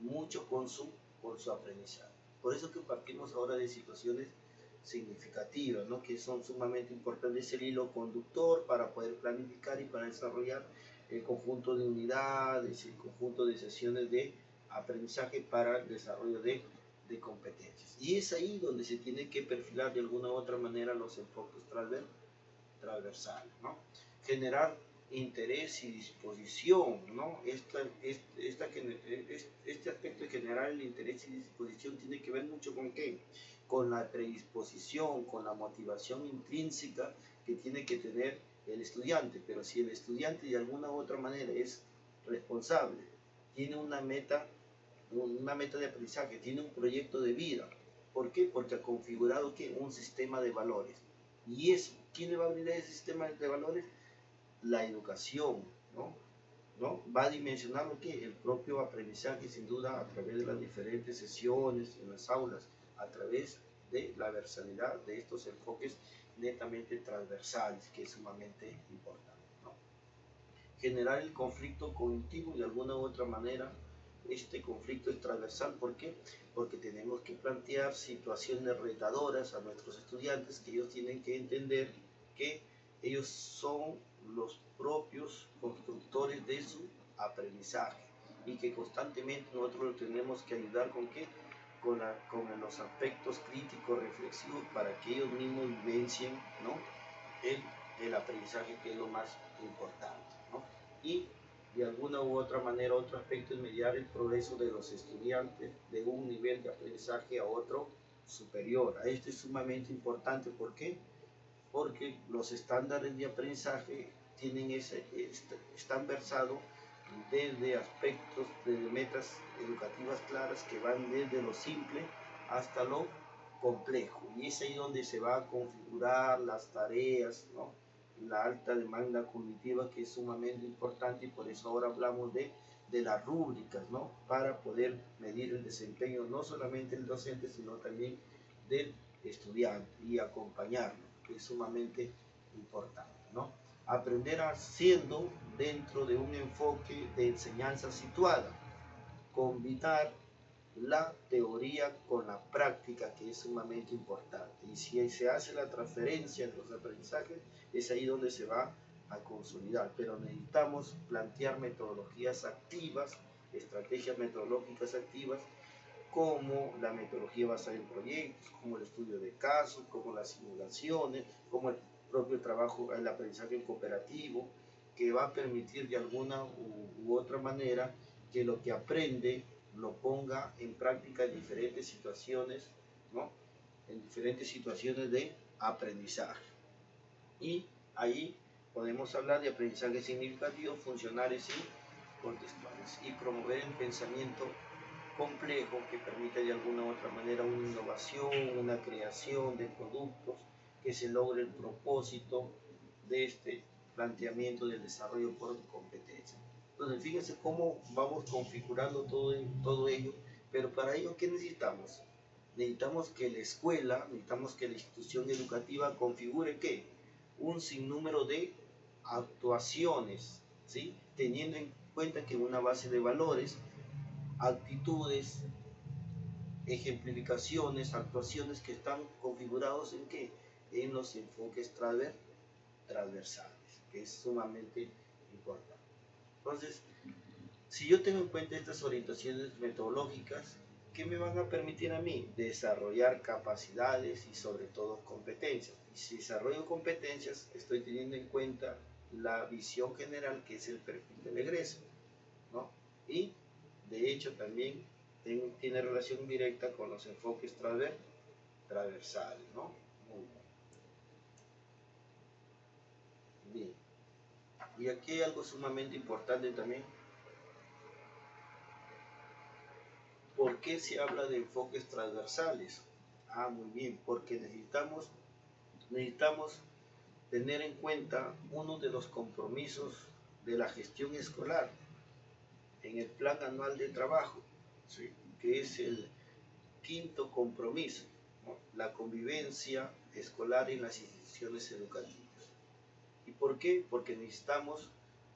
mucho con su aprendizaje. Por eso que partimos ahora de situaciones significativas, ¿no? Que son sumamente importantes, el hilo conductor para poder planificar y para desarrollar el conjunto de unidades, el conjunto de sesiones de aprendizaje para el desarrollo de competencias. Y es ahí donde se tiene que perfilar de alguna u otra manera los enfoques transversales, ¿no? Generar interés y disposición, ¿no? Este aspecto de generar el interés y disposición tiene que ver mucho con ¿qué? Con la predisposición, con la motivación intrínseca que tiene que tener el estudiante. Pero si el estudiante de alguna u otra manera es responsable, tiene una meta de aprendizaje, tiene un proyecto de vida. ¿Por qué? Porque ha configurado ¿qué? Un sistema de valores. Y eso, ¿quién le va a brindar ese sistema de valores? La educación, ¿no? Va a dimensionar lo que el propio aprendizaje, sin duda, a través de las diferentes sesiones en las aulas, a través de la versatilidad de estos enfoques netamente transversales, que es sumamente importante, ¿no? Generar el conflicto cognitivo de alguna u otra manera. Este conflicto es transversal, ¿por qué? Porque tenemos que plantear situaciones retadoras a nuestros estudiantes, que ellos tienen que entender que ellos son los propios constructores de su aprendizaje y que constantemente nosotros los tenemos que ayudar con ¿qué? Con los aspectos críticos, reflexivos, para que ellos mismos vivencien, ¿no? el aprendizaje, que es lo más importante, ¿no? Y de alguna u otra manera, otro aspecto es mediar el progreso de los estudiantes de un nivel de aprendizaje a otro superior. A este es sumamente importante. ¿Por qué? Porque los estándares de aprendizaje están versados desde aspectos, desde metas educativas claras que van desde lo simple hasta lo complejo. Y es ahí donde se va a configurar las tareas, ¿no? La alta demanda cognitiva, que es sumamente importante, y por eso ahora hablamos de las rúbricas, ¿no? Para poder medir el desempeño no solamente del docente, sino también del estudiante y acompañarlo, que es sumamente importante, ¿no? Aprender haciendo dentro de un enfoque de enseñanza situada, combinar la teoría con la práctica, que es sumamente importante. Y si se hace la transferencia de los aprendizajes, es ahí donde se va a consolidar. Pero necesitamos plantear metodologías activas, estrategias metodológicas activas, como la metodología basada en proyectos, como el estudio de casos, como las simulaciones, como el propio trabajo, el aprendizaje cooperativo, que va a permitir de alguna u otra manera que lo que aprende lo ponga en práctica en diferentes situaciones, ¿no? En diferentes situaciones de aprendizaje. Y ahí podemos hablar de aprendizaje significativo, funcionales y contextuales, y promover el pensamiento complejo que permite de alguna u otra manera una innovación, una creación de productos, que se logre el propósito de este planteamiento del desarrollo por competencia. Entonces, fíjense cómo vamos configurando todo ello, pero para ello, ¿qué necesitamos? Necesitamos que la escuela, necesitamos que la institución educativa configure ¿qué? Un sinnúmero de actuaciones, ¿sí? Teniendo en cuenta que una base de valores, actitudes, ejemplificaciones, actuaciones que están configurados en qué? En los enfoques transversales, que es sumamente importante. Entonces, si yo tengo en cuenta estas orientaciones metodológicas, ¿qué me van a permitir a mí? Desarrollar capacidades y sobre todo competencias. Y si desarrollo competencias, estoy teniendo en cuenta la visión general, que es el perfil del egreso, ¿no? Y de hecho también tiene relación directa con los enfoques transversales, ¿no? Muy bien. Y aquí hay algo sumamente importante también. ¿Por qué se habla de enfoques transversales? Muy bien, porque necesitamos tener en cuenta uno de los compromisos de la gestión escolar en el plan anual de trabajo, ¿sí? Que es el quinto compromiso, ¿no? La convivencia escolar en las instituciones educativas. ¿Y por qué? Porque necesitamos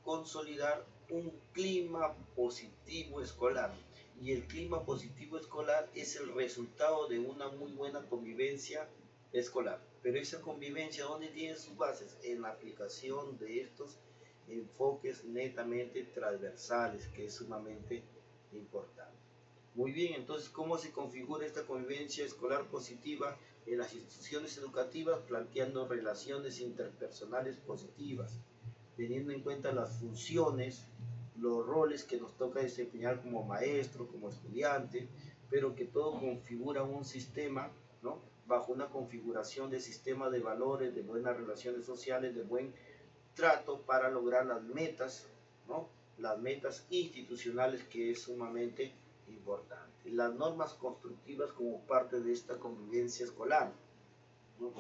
consolidar un clima positivo escolar. Y el clima positivo escolar es el resultado de una muy buena convivencia escolar. Pero esa convivencia, ¿dónde tiene sus bases? En la aplicación de estos enfoques netamente transversales, que es sumamente importante. Muy bien, entonces, ¿cómo se configura esta convivencia escolar positiva en las instituciones educativas? Planteando relaciones interpersonales positivas, teniendo en cuenta las funciones, los roles que nos toca desempeñar como maestro, como estudiante, pero que todo configura un sistema, ¿no? Bajo una configuración de sistema de valores, de buenas relaciones sociales, de buen trato para lograr las metas, ¿no? Las metas institucionales, que es sumamente importante. Las normas constructivas como parte de esta convivencia escolar, ¿no?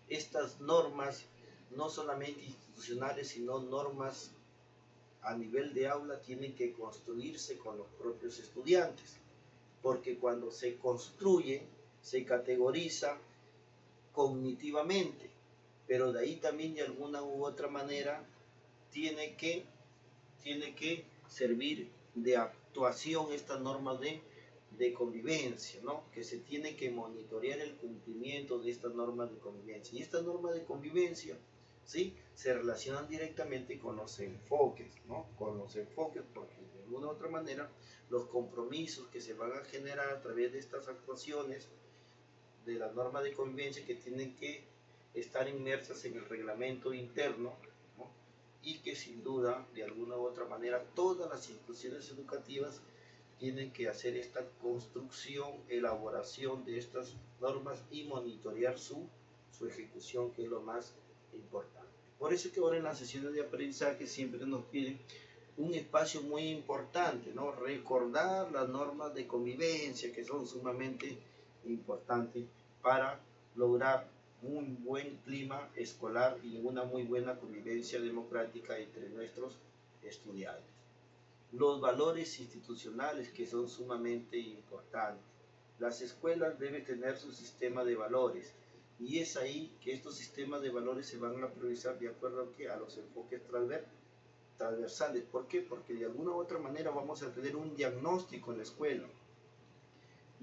Estas normas, no solamente institucionales, sino normas a nivel de aula, tienen que construirse con los propios estudiantes, porque cuando se construye, se categoriza cognitivamente, pero de ahí también de alguna u otra manera tiene que servir de actuación estas normas de convivencia, ¿no? Que se tiene que monitorear el cumplimiento de estas normas de convivencia. Y estas normas de convivencia, ¿sí? Se relacionan directamente con los enfoques, ¿no? Con los enfoques, porque de alguna u otra manera los compromisos que se van a generar a través de estas actuaciones de las normas de convivencia, que tienen que estar inmersas en el reglamento interno, ¿no? Y que sin duda, de alguna u otra manera, todas las instituciones educativas tienen que hacer esta construcción, elaboración de estas normas y monitorear su ejecución, que es lo más importante. Por eso que ahora en las sesiones de aprendizaje siempre nos piden un espacio muy importante, ¿no? Recordar las normas de convivencia, que son sumamente importantes para lograr un buen clima escolar y una muy buena convivencia democrática entre nuestros estudiantes. Los valores institucionales, que son sumamente importantes. Las escuelas deben tener su sistema de valores, y es ahí que estos sistemas de valores se van a priorizar de acuerdo a los enfoques transversales. ¿Por qué? Porque de alguna u otra manera vamos a tener un diagnóstico en la escuela.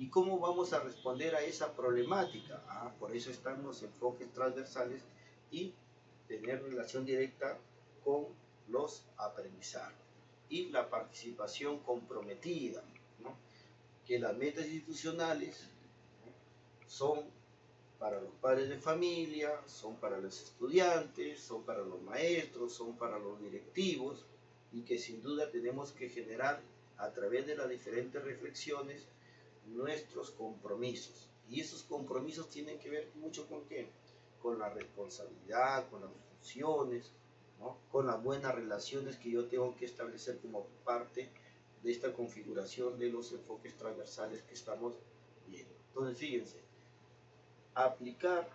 ¿Y cómo vamos a responder a esa problemática? Por eso están los enfoques transversales y tener relación directa con los aprendizajes y la participación comprometida, ¿no? Que las metas institucionales, ¿no?, son para los padres de familia, son para los estudiantes, son para los maestros, son para los directivos, y que sin duda tenemos que generar a través de las diferentes reflexiones nuestros compromisos. Y esos compromisos tienen que ver mucho con qué, con la responsabilidad, con las funciones, ¿no?, con las buenas relaciones que yo tengo que establecer como parte de esta configuración de los enfoques transversales que estamos viendo. Entonces, fíjense, aplicar,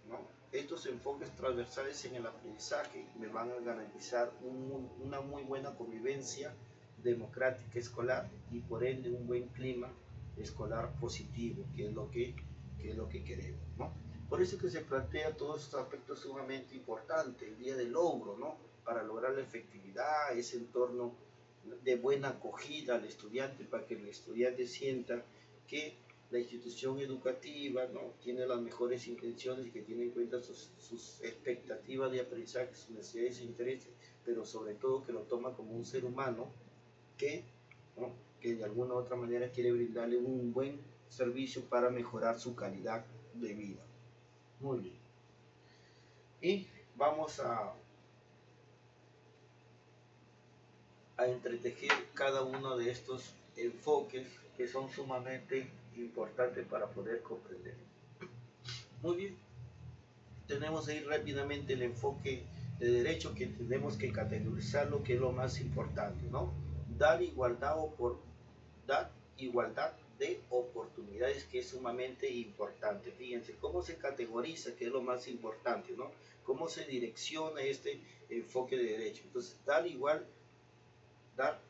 ¿no?, estos enfoques transversales en el aprendizaje me van a garantizar una muy buena convivencia democrática escolar y por ende un buen clima escolar positivo, que es lo que queremos, ¿no? Por eso que se plantea todos estos aspectos sumamente importantes, el día del logro, ¿no?, para lograr la efectividad, ese entorno de buena acogida al estudiante, para que el estudiante sienta que la institución educativa, ¿no?, tiene las mejores intenciones y que tiene en cuenta sus expectativas de aprendizaje, sus necesidades e intereses, pero sobre todo que lo toma como un ser humano que, ¿no?, que de alguna u otra manera quiere brindarle un buen servicio para mejorar su calidad de vida. Muy bien. Y vamos a entretejer cada uno de estos enfoques que son sumamente importantes para poder comprender. Muy bien. Tenemos ahí rápidamente el enfoque de derecho, que tenemos que categorizar lo que es lo más importante, ¿no? Dar igualdad de oportunidades, que es sumamente importante. Fíjense cómo se categoriza, que es lo más importante, ¿no? Cómo se direcciona este enfoque de derecho. Entonces, dar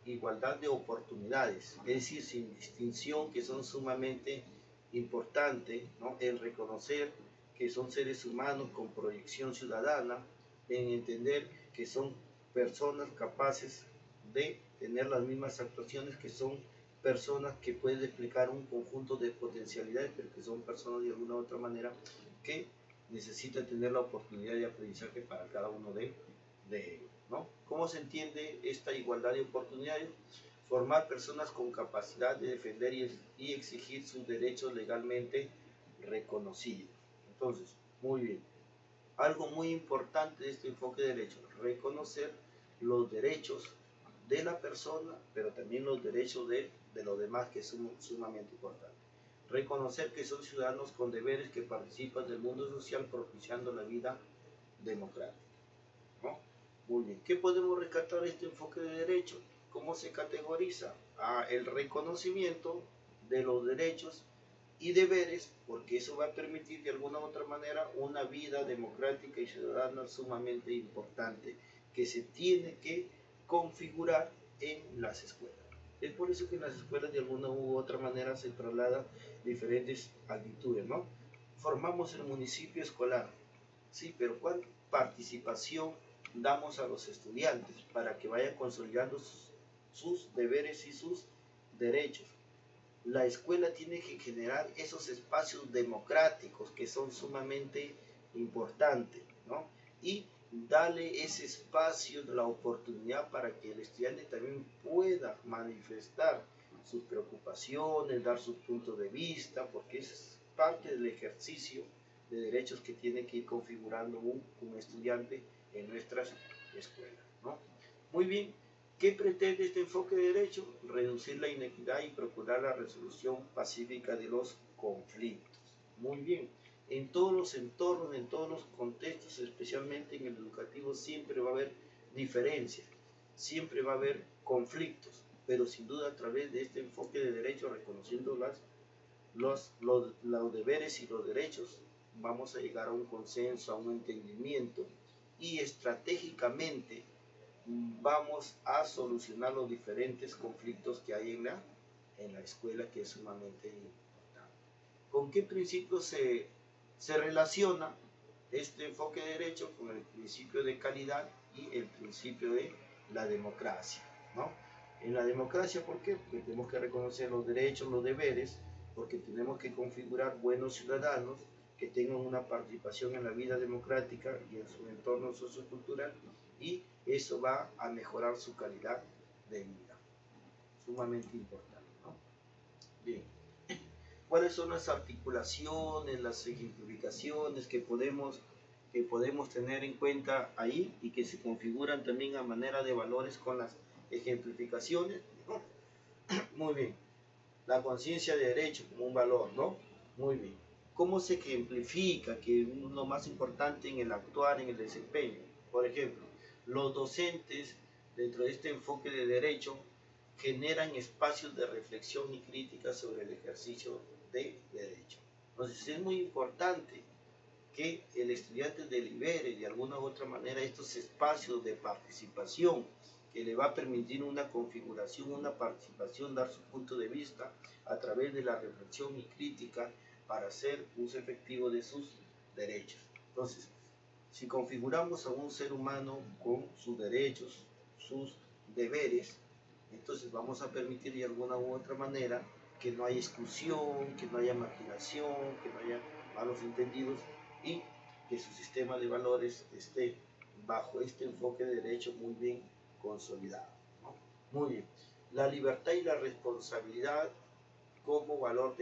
igualdad de oportunidades, es decir, sin distinción, que son sumamente importantes, ¿no? El reconocer que son seres humanos con proyección ciudadana, en entender que son personas capaces de tener las mismas actuaciones, que son personas que pueden explicar un conjunto de potencialidades, pero que son personas de alguna u otra manera que necesitan tener la oportunidad de aprendizaje para cada uno de ellos, ¿no? ¿Cómo se entiende esta igualdad de oportunidades? Formar personas con capacidad de defender y exigir sus derechos legalmente reconocidos. Entonces, muy bien. Algo muy importante de este enfoque de derecho, reconocer los derechos de la persona, pero también los derechos de los demás, que es sumamente importante. Reconocer que son ciudadanos con deberes que participan del mundo social, propiciando la vida democrática, ¿no? Muy bien. ¿Qué podemos rescatar de este enfoque de derecho? ¿Cómo se categoriza? El reconocimiento de los derechos y deberes, porque eso va a permitir de alguna u otra manera una vida democrática y ciudadana sumamente importante, que se tiene que configurar en las escuelas. Es por eso que en las escuelas de alguna u otra manera se trasladan diferentes actitudes, ¿no? Formamos el municipio escolar, sí, pero ¿cuál participación damos a los estudiantes para que vayan consolidando sus deberes y sus derechos? La escuela tiene que generar esos espacios democráticos que son sumamente importantes, ¿no? Y darle ese espacio, la oportunidad para que el estudiante también pueda manifestar sus preocupaciones, dar su punto de vista, porque es parte del ejercicio de derechos que tiene que ir configurando un estudiante en nuestras escuelas, ¿no? Muy bien. ¿Qué pretende este enfoque de derecho? Reducir la inequidad y procurar la resolución pacífica de los conflictos. Muy bien. En todos los entornos, en todos los contextos, especialmente en el educativo, siempre va a haber diferencias, siempre va a haber conflictos, pero sin duda a través de este enfoque de derecho, reconociendo los deberes y los derechos, vamos a llegar a un consenso, a un entendimiento, y estratégicamente vamos a solucionar los diferentes conflictos que hay en la escuela, que es sumamente importante. ¿Con qué principios se relaciona este enfoque de derecho? Con el principio de calidad y el principio de la democracia, ¿no? En la democracia, ¿por qué? Porque tenemos que reconocer los derechos, los deberes, porque tenemos que configurar buenos ciudadanos que tengan una participación en la vida democrática y en su entorno sociocultural, y eso va a mejorar su calidad de vida. Sumamente importante, ¿no? Bien. ¿Cuáles son las articulaciones, las ejemplificaciones que podemos tener en cuenta ahí y que se configuran también a manera de valores con las ejemplificaciones? ¿No? Muy bien. La conciencia de derecho como un valor, ¿no? Muy bien. ¿Cómo se ejemplifica? Que es lo más importante en el actuar, en el desempeño. Por ejemplo, los docentes, dentro de este enfoque de derecho, generan espacios de reflexión y crítica sobre el ejercicio de derecho. Entonces es muy importante que el estudiante delibere de alguna u otra manera estos espacios de participación que le va a permitir una configuración, una participación, dar su punto de vista a través de la reflexión y crítica para hacer uso efectivo de sus derechos. Entonces, si configuramos a un ser humano con sus derechos, sus deberes, entonces vamos a permitir de alguna u otra manera que no haya exclusión, que no haya marginación, que no haya malos entendidos y que su sistema de valores esté bajo este enfoque de derecho muy bien consolidado, ¿no? Muy bien. La libertad y la responsabilidad como valor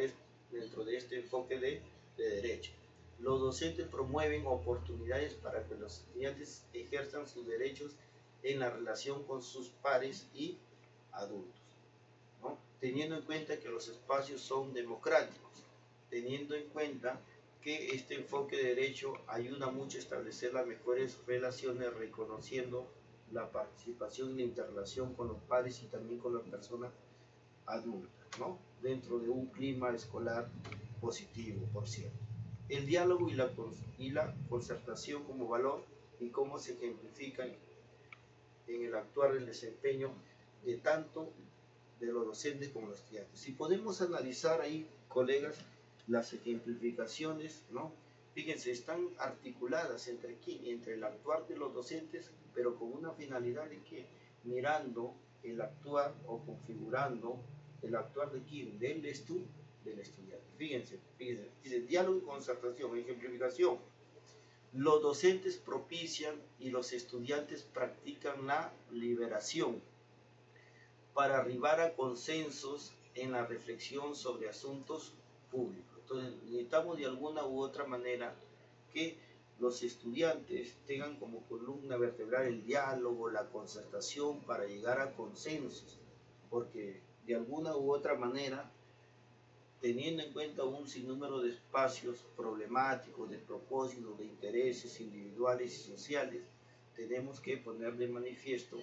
dentro de este enfoque de derecho. Los docentes promueven oportunidades para que los estudiantes ejerzan sus derechos en la relación con sus pares y adultos, ¿no? Teniendo en cuenta que los espacios son democráticos, teniendo en cuenta que este enfoque de derecho ayuda mucho a establecer las mejores relaciones, reconociendo la participación y la interrelación con los pares y también con las personas adultas, ¿no? Dentro de un clima escolar positivo, por cierto. El diálogo y la concertación como valor y cómo se ejemplifican en el actuar del desempeño de tanto de los docentes como los estudiantes. Si podemos analizar ahí, colegas, las ejemplificaciones, ¿no? Fíjense, están articuladas entre quién, entre el actuar de los docentes, pero con una finalidad de que mirando el actuar o configurando el actuar de quién, del estudiante. Fíjense, dice diálogo y concertación, ejemplificación. Los docentes propician y los estudiantes practican la liberación para arribar a consensos en la reflexión sobre asuntos públicos. Entonces necesitamos de alguna u otra manera que los estudiantes tengan como columna vertebral el diálogo, la concertación para llegar a consensos, porque de alguna u otra manera, teniendo en cuenta un sinnúmero de espacios problemáticos, de propósitos, de intereses individuales y sociales, tenemos que poner de manifiesto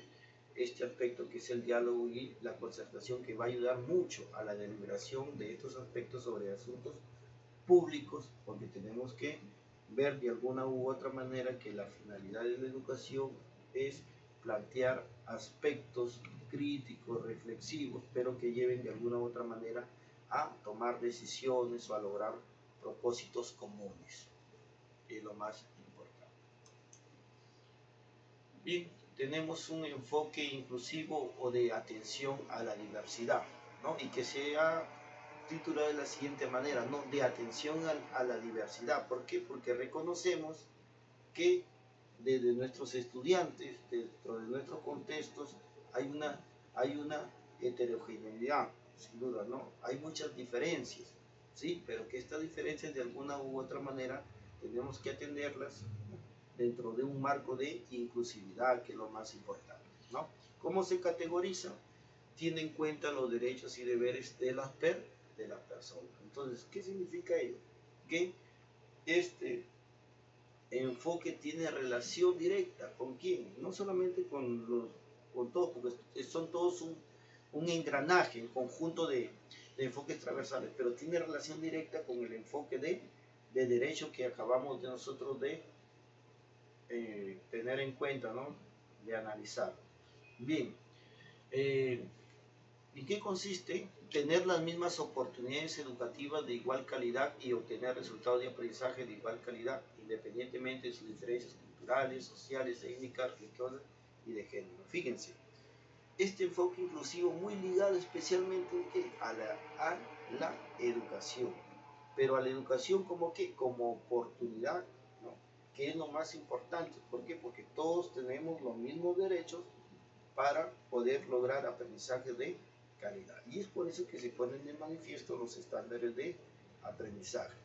este aspecto que es el diálogo y la concertación, que va a ayudar mucho a la deliberación de estos aspectos sobre asuntos públicos, porque tenemos que ver de alguna u otra manera que la finalidad de la educación es plantear aspectos críticos, reflexivos, pero que lleven de alguna u otra manera a tomar decisiones o a lograr propósitos comunes, que es lo más importante. Bien, tenemos un enfoque inclusivo o de atención a la diversidad, ¿no? Y que se ha titulado de la siguiente manera, ¿no? De atención a la diversidad. ¿Por qué? Porque reconocemos que desde nuestros estudiantes, dentro de nuestros contextos, hay una heterogeneidad, sin duda, ¿no? Hay muchas diferencias, ¿sí? Pero que estas diferencias de alguna u otra manera tenemos que atenderlas dentro de un marco de inclusividad, que es lo más importante, ¿no? ¿Cómo se categoriza? Tiene en cuenta los derechos y deberes de la persona. Entonces, ¿qué significa ello? Que este enfoque tiene relación directa con quién, no solamente con todos, porque son todos un engranaje, un conjunto de enfoques transversales, pero tiene relación directa con el enfoque de derecho que acabamos de nosotros de tener en cuenta, ¿no? De analizar. Bien, ¿en qué consiste? Tener las mismas oportunidades educativas de igual calidad y obtener resultados de aprendizaje de igual calidad, independientemente de sus diferencias culturales, sociales, étnicas, religiosas y de género. Fíjense, este enfoque inclusivo muy ligado especialmente a la educación, pero a la educación como que como oportunidad, ¿no? Que es lo más importante. ¿Por qué? Porque todos tenemos los mismos derechos para poder lograr aprendizaje de calidad. Y es por eso que se ponen de manifiesto los estándares de aprendizaje.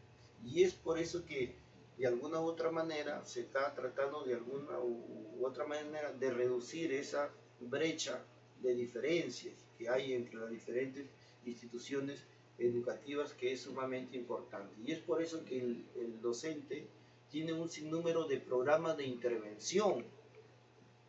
Y es por eso que de alguna u otra manera se está tratando de alguna u otra manera de reducir esa brecha de diferencias que hay entre las diferentes instituciones educativas, que es sumamente importante. Y es por eso que el docente tiene un sinnúmero de programas de intervención.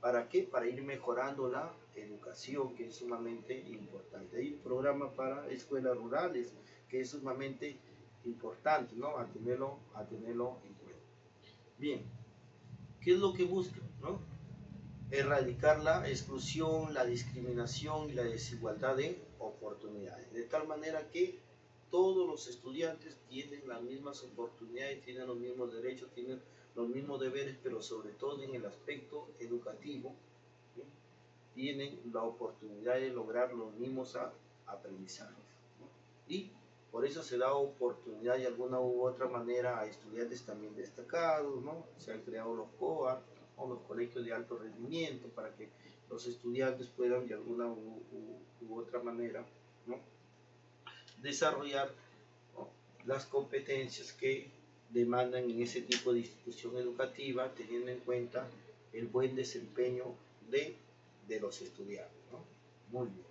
¿Para qué? Para ir mejorando la educación, que es sumamente importante. Hay un programa para escuelas rurales, que es sumamente importante, ¿no? A tenerlo en cuenta. Bien, ¿qué es lo que busca, no? Erradicar la exclusión, la discriminación y la desigualdad de oportunidades, de tal manera que todos los estudiantes tienen las mismas oportunidades, tienen los mismos derechos, tienen los mismos deberes, pero sobre todo en el aspecto educativo, ¿sí? Tienen la oportunidad de lograr los mismos aprendizajes, ¿no? Y por eso se da oportunidad de alguna u otra manera a estudiantes también destacados, ¿no? Se han creado los COA o los colegios de alto rendimiento para que los estudiantes puedan de alguna u otra manera, ¿no? Desarrollar, ¿no? Las competencias que demandan en ese tipo de institución educativa, teniendo en cuenta el buen desempeño de los estudiantes, ¿no? Muy bien.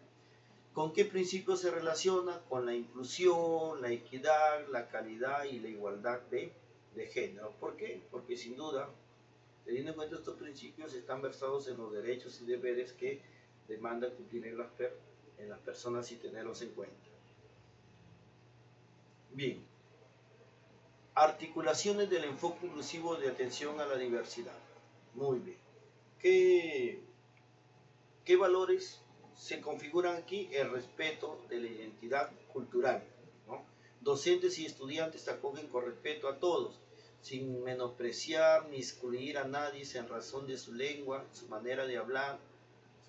¿Con qué principios se relaciona? Con la inclusión, la equidad, la calidad y la igualdad de género. ¿Por qué? Porque sin duda, teniendo en cuenta estos principios, están versados en los derechos y deberes que demanda cumplir en las personas y tenerlos en cuenta. Bien, articulaciones del enfoque inclusivo de atención a la diversidad. Muy bien. ¿Qué valores se configuran aquí? El respeto de la identidad cultural, ¿no? Docentes y estudiantes acogen con respeto a todos, sin menospreciar ni excluir a nadie en razón de su lengua, su manera de hablar,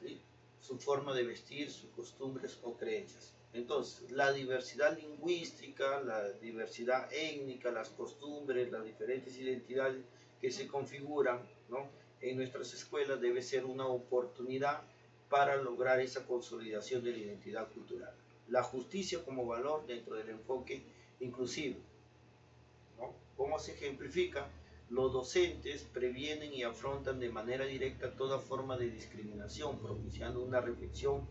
¿sí? Su forma de vestir, sus costumbres o creencias. Entonces, la diversidad lingüística, la diversidad étnica, las costumbres, las diferentes identidades que se configuran, ¿no? En nuestras escuelas debe ser una oportunidad para lograr esa consolidación de la identidad cultural. La justicia como valor dentro del enfoque inclusivo, ¿no? ¿Cómo se ejemplifica? Los docentes previenen y afrontan de manera directa toda forma de discriminación, propiciando una reflexión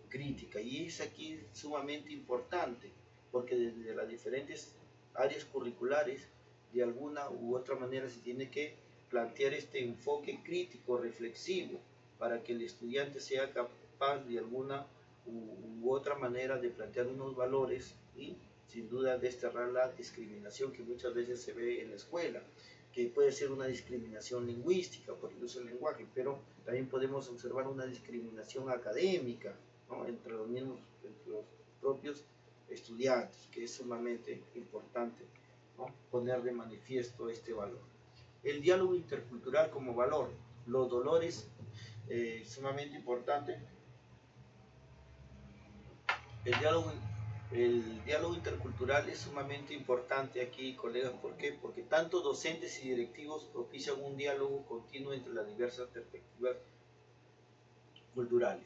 crítica. Y es aquí sumamente importante, porque desde las diferentes áreas curriculares, de alguna u otra manera se tiene que plantear este enfoque crítico, reflexivo, para que el estudiante sea capaz de alguna u otra manera de plantear unos valores y sin duda desterrar la discriminación que muchas veces se ve en la escuela, que puede ser una discriminación lingüística por el uso del lenguaje, pero también podemos observar una discriminación académica, ¿no? entre los propios estudiantes, que es sumamente importante, ¿no? Poner de manifiesto este valor. El diálogo intercultural como valor, los dolores, sumamente importante. El diálogo intercultural es sumamente importante aquí, colegas. ¿Por qué? Porque tanto docentes y directivos propician un diálogo continuo entre las diversas perspectivas culturales.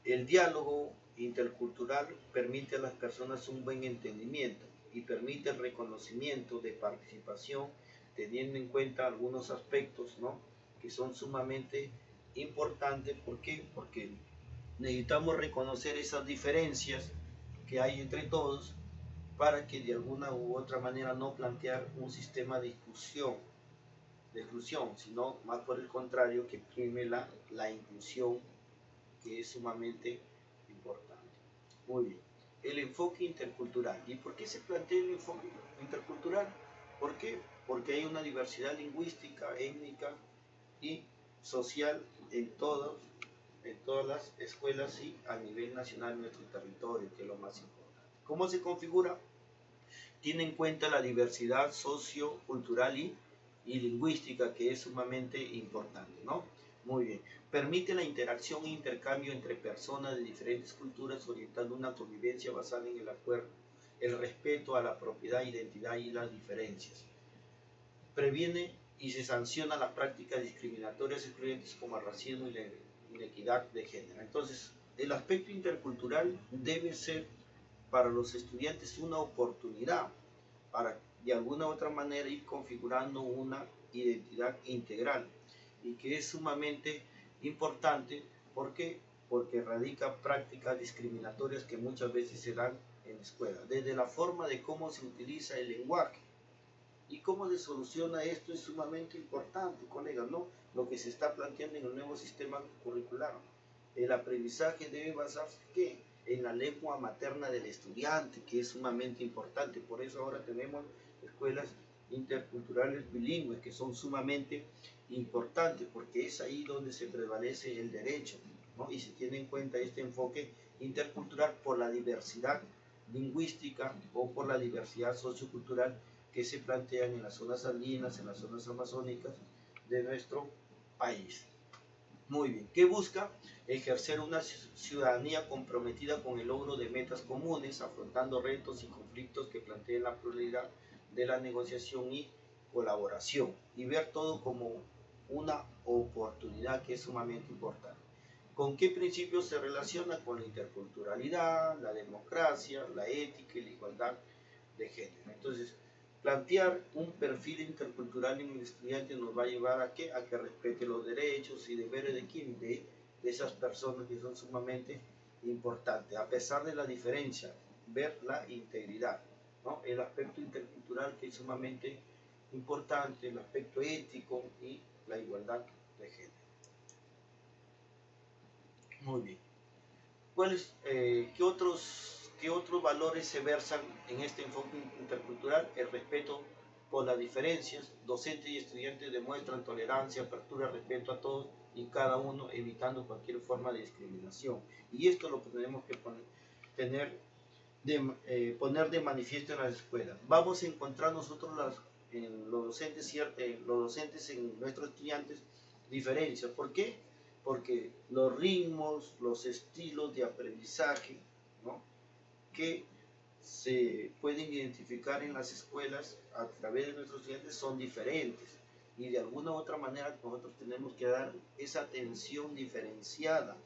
El diálogo intercultural permite a las personas un buen entendimiento y permite el reconocimiento de participación, teniendo en cuenta algunos aspectos, ¿no? Que son sumamente importantes. ¿Por qué? Porque necesitamos reconocer esas diferencias que hay entre todos para que de alguna u otra manera no plantear un sistema de exclusión, sino más por el contrario, que prime la inclusión, que es sumamente importante. Muy bien. El enfoque intercultural. ¿Y por qué se plantea el enfoque intercultural? ¿Por qué? Porque hay una diversidad lingüística, étnica y social en todas las escuelas y a nivel nacional en nuestro territorio, que es lo más importante. ¿Cómo se configura? Tiene en cuenta la diversidad sociocultural y lingüística, que es sumamente importante, ¿no? Muy bien. Permite la interacción e intercambio entre personas de diferentes culturas, orientando una convivencia basada en el acuerdo, el respeto a la propiedad, identidad y las diferencias. Previene y se sanciona las prácticas discriminatorias excluyentes como el racismo y la inequidad de género. Entonces, el aspecto intercultural debe ser para los estudiantes una oportunidad para de alguna u otra manera ir configurando una identidad integral y que es sumamente importante. ¿Por qué? Porque erradica prácticas discriminatorias que muchas veces se dan en la escuela, desde la forma de cómo se utiliza el lenguaje y cómo se soluciona esto es sumamente importante, colegas, ¿no? Lo que se está planteando en el nuevo sistema curricular. El aprendizaje debe basarse ¿qué? En la lengua materna del estudiante, que es sumamente importante. Por eso ahora tenemos escuelas interculturales bilingües que son sumamente importantes, porque es ahí donde se prevalece el derecho, ¿no? Y se tiene en cuenta este enfoque intercultural por la diversidad lingüística o por la diversidad sociocultural que se plantean en las zonas andinas, en las zonas amazónicas de nuestro país. Muy bien, ¿qué busca? Ejercer una ciudadanía comprometida con el logro de metas comunes, afrontando retos y conflictos que planteen la pluralidad de la negociación y colaboración, y ver todo como una oportunidad que es sumamente importante. ¿Con qué principios se relaciona? Con la interculturalidad, la democracia, la ética y la igualdad de género. Entonces, plantear un perfil intercultural en el estudiante nos va a llevar a ¿qué? A que respete los derechos y deberes de quién, de esas personas que son sumamente importantes, a pesar de la diferencia, ver la integridad, ¿no? El aspecto intercultural que es sumamente importante, el aspecto ético y la igualdad de género. Muy bien. ¿Qué otros valores se versan en este enfoque intercultural? El respeto por las diferencias. Docentes y estudiantes demuestran tolerancia, apertura, respeto a todos y cada uno, evitando cualquier forma de discriminación. Y esto lo tenemos que poner de manifiesto en las escuelas. Vamos a encontrar nosotros los docentes en nuestros estudiantes diferencias. ¿Por qué? Porque los ritmos, los estilos de aprendizaje, ¿no? que se pueden identificar en las escuelas a través de nuestros estudiantes son diferentes y de alguna u otra manera nosotros tenemos que dar esa atención diferenciada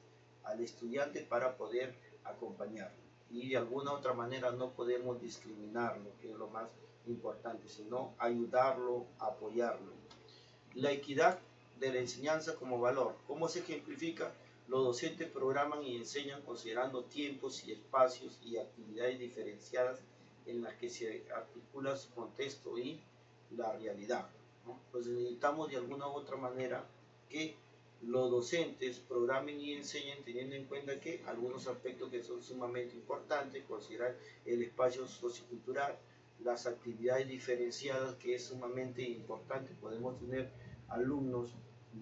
al estudiante para poder acompañarlo y de alguna u otra manera no podemos discriminarlo, que es lo más importante, sino ayudarlo, apoyarlo. La equidad de la enseñanza como valor. ¿Cómo se ejemplifica? Los docentes programan y enseñan considerando tiempos y espacios y actividades diferenciadas en las que se articula su contexto y la realidad, ¿no? Pues necesitamos de alguna u otra manera que los docentes programen y enseñen teniendo en cuenta que algunos aspectos que son sumamente importantes, considerar el espacio sociocultural, las actividades diferenciadas, que es sumamente importante. Podemos tener alumnos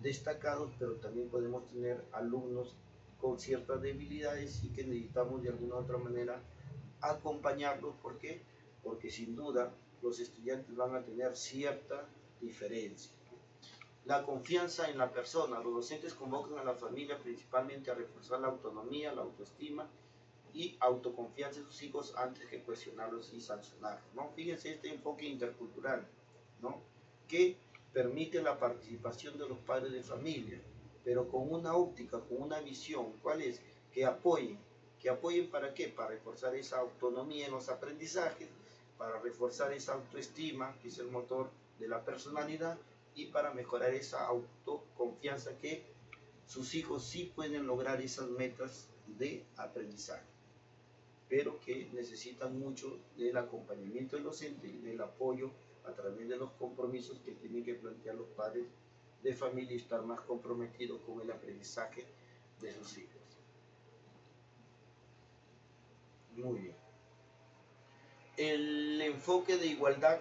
destacados, pero también podemos tener alumnos con ciertas debilidades y que necesitamos de alguna u otra manera acompañarlos. ¿Por qué? Porque sin duda los estudiantes van a tener cierta diferencia. La confianza en la persona. Los docentes convocan a la familia principalmente a reforzar la autonomía, la autoestima y autoconfianza de sus hijos antes que cuestionarlos y sancionarlos, ¿no? Fíjense este enfoque intercultural, ¿no? Que permite la participación de los padres de familia, pero con una óptica, con una visión. ¿Cuál es? Que apoyen. ¿Que apoyen para qué? Para reforzar esa autonomía en los aprendizajes, para reforzar esa autoestima, que es el motor de la personalidad, y para mejorar esa autoconfianza que sus hijos sí pueden lograr esas metas de aprendizaje, pero que necesitan mucho del acompañamiento del docente y del apoyo a través de los compromisos que tienen que plantear los padres de familia y estar más comprometidos con el aprendizaje de sus hijos. Muy bien. El enfoque de igualdad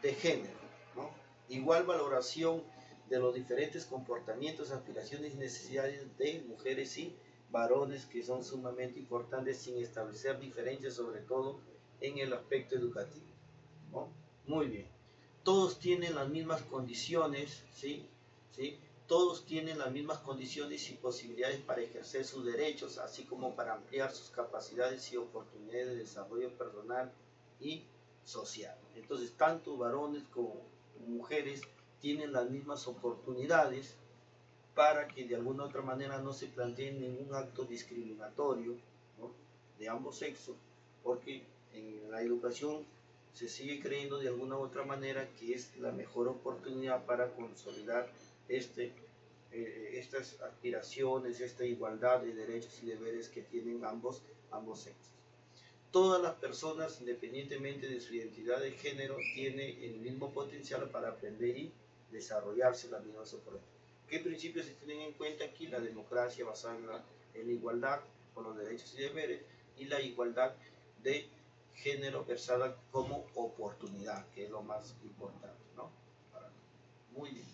de género, ¿no? Igual valoración de los diferentes comportamientos, aspiraciones y necesidades de mujeres y varones, que son sumamente importantes, sin establecer diferencias, sobre todo en el aspecto educativo, ¿no? Muy bien. Todos tienen las mismas condiciones, ¿sí? ¿Sí? Todos tienen las mismas condiciones y posibilidades para ejercer sus derechos, así como para ampliar sus capacidades y oportunidades de desarrollo personal y social. Entonces, tanto varones como mujeres tienen las mismas oportunidades para que de alguna u otra manera no se plantee ningún acto discriminatorio, ¿no?, de ambos sexos, porque en la educación se sigue creyendo de alguna u otra manera que es la mejor oportunidad para consolidar estas aspiraciones, esta igualdad de derechos y deberes que tienen ambos sexos. Todas las personas, independientemente de su identidad de género, tienen el mismo potencial para aprender y desarrollarse las mismas oportunidades. ¿Qué principios se tienen en cuenta aquí? La democracia basada en la igualdad con los derechos y deberes, y la igualdad de género versada como oportunidad, que es lo más importante, ¿no? Muy bien.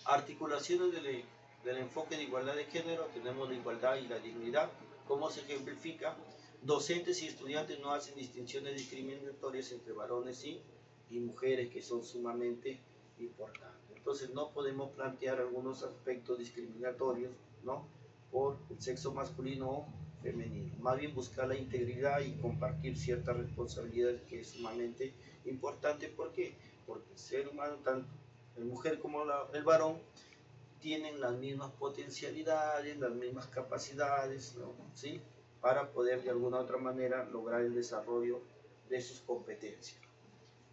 Articulaciones del enfoque de igualdad de género: tenemos la igualdad y la dignidad. ¿Cómo se ejemplifica? Docentes y estudiantes no hacen distinciones discriminatorias entre varones y mujeres, que son sumamente importantes. Entonces no podemos plantear algunos aspectos discriminatorios, ¿no?, por el sexo masculino o femenino. Más bien buscar la integridad y compartir ciertas responsabilidades, que es sumamente importante. ¿Por qué? Porque el ser humano, tanto la mujer como el varón, tienen las mismas potencialidades, las mismas capacidades, ¿no?, ¿sí?, para poder de alguna u otra manera lograr el desarrollo de sus competencias.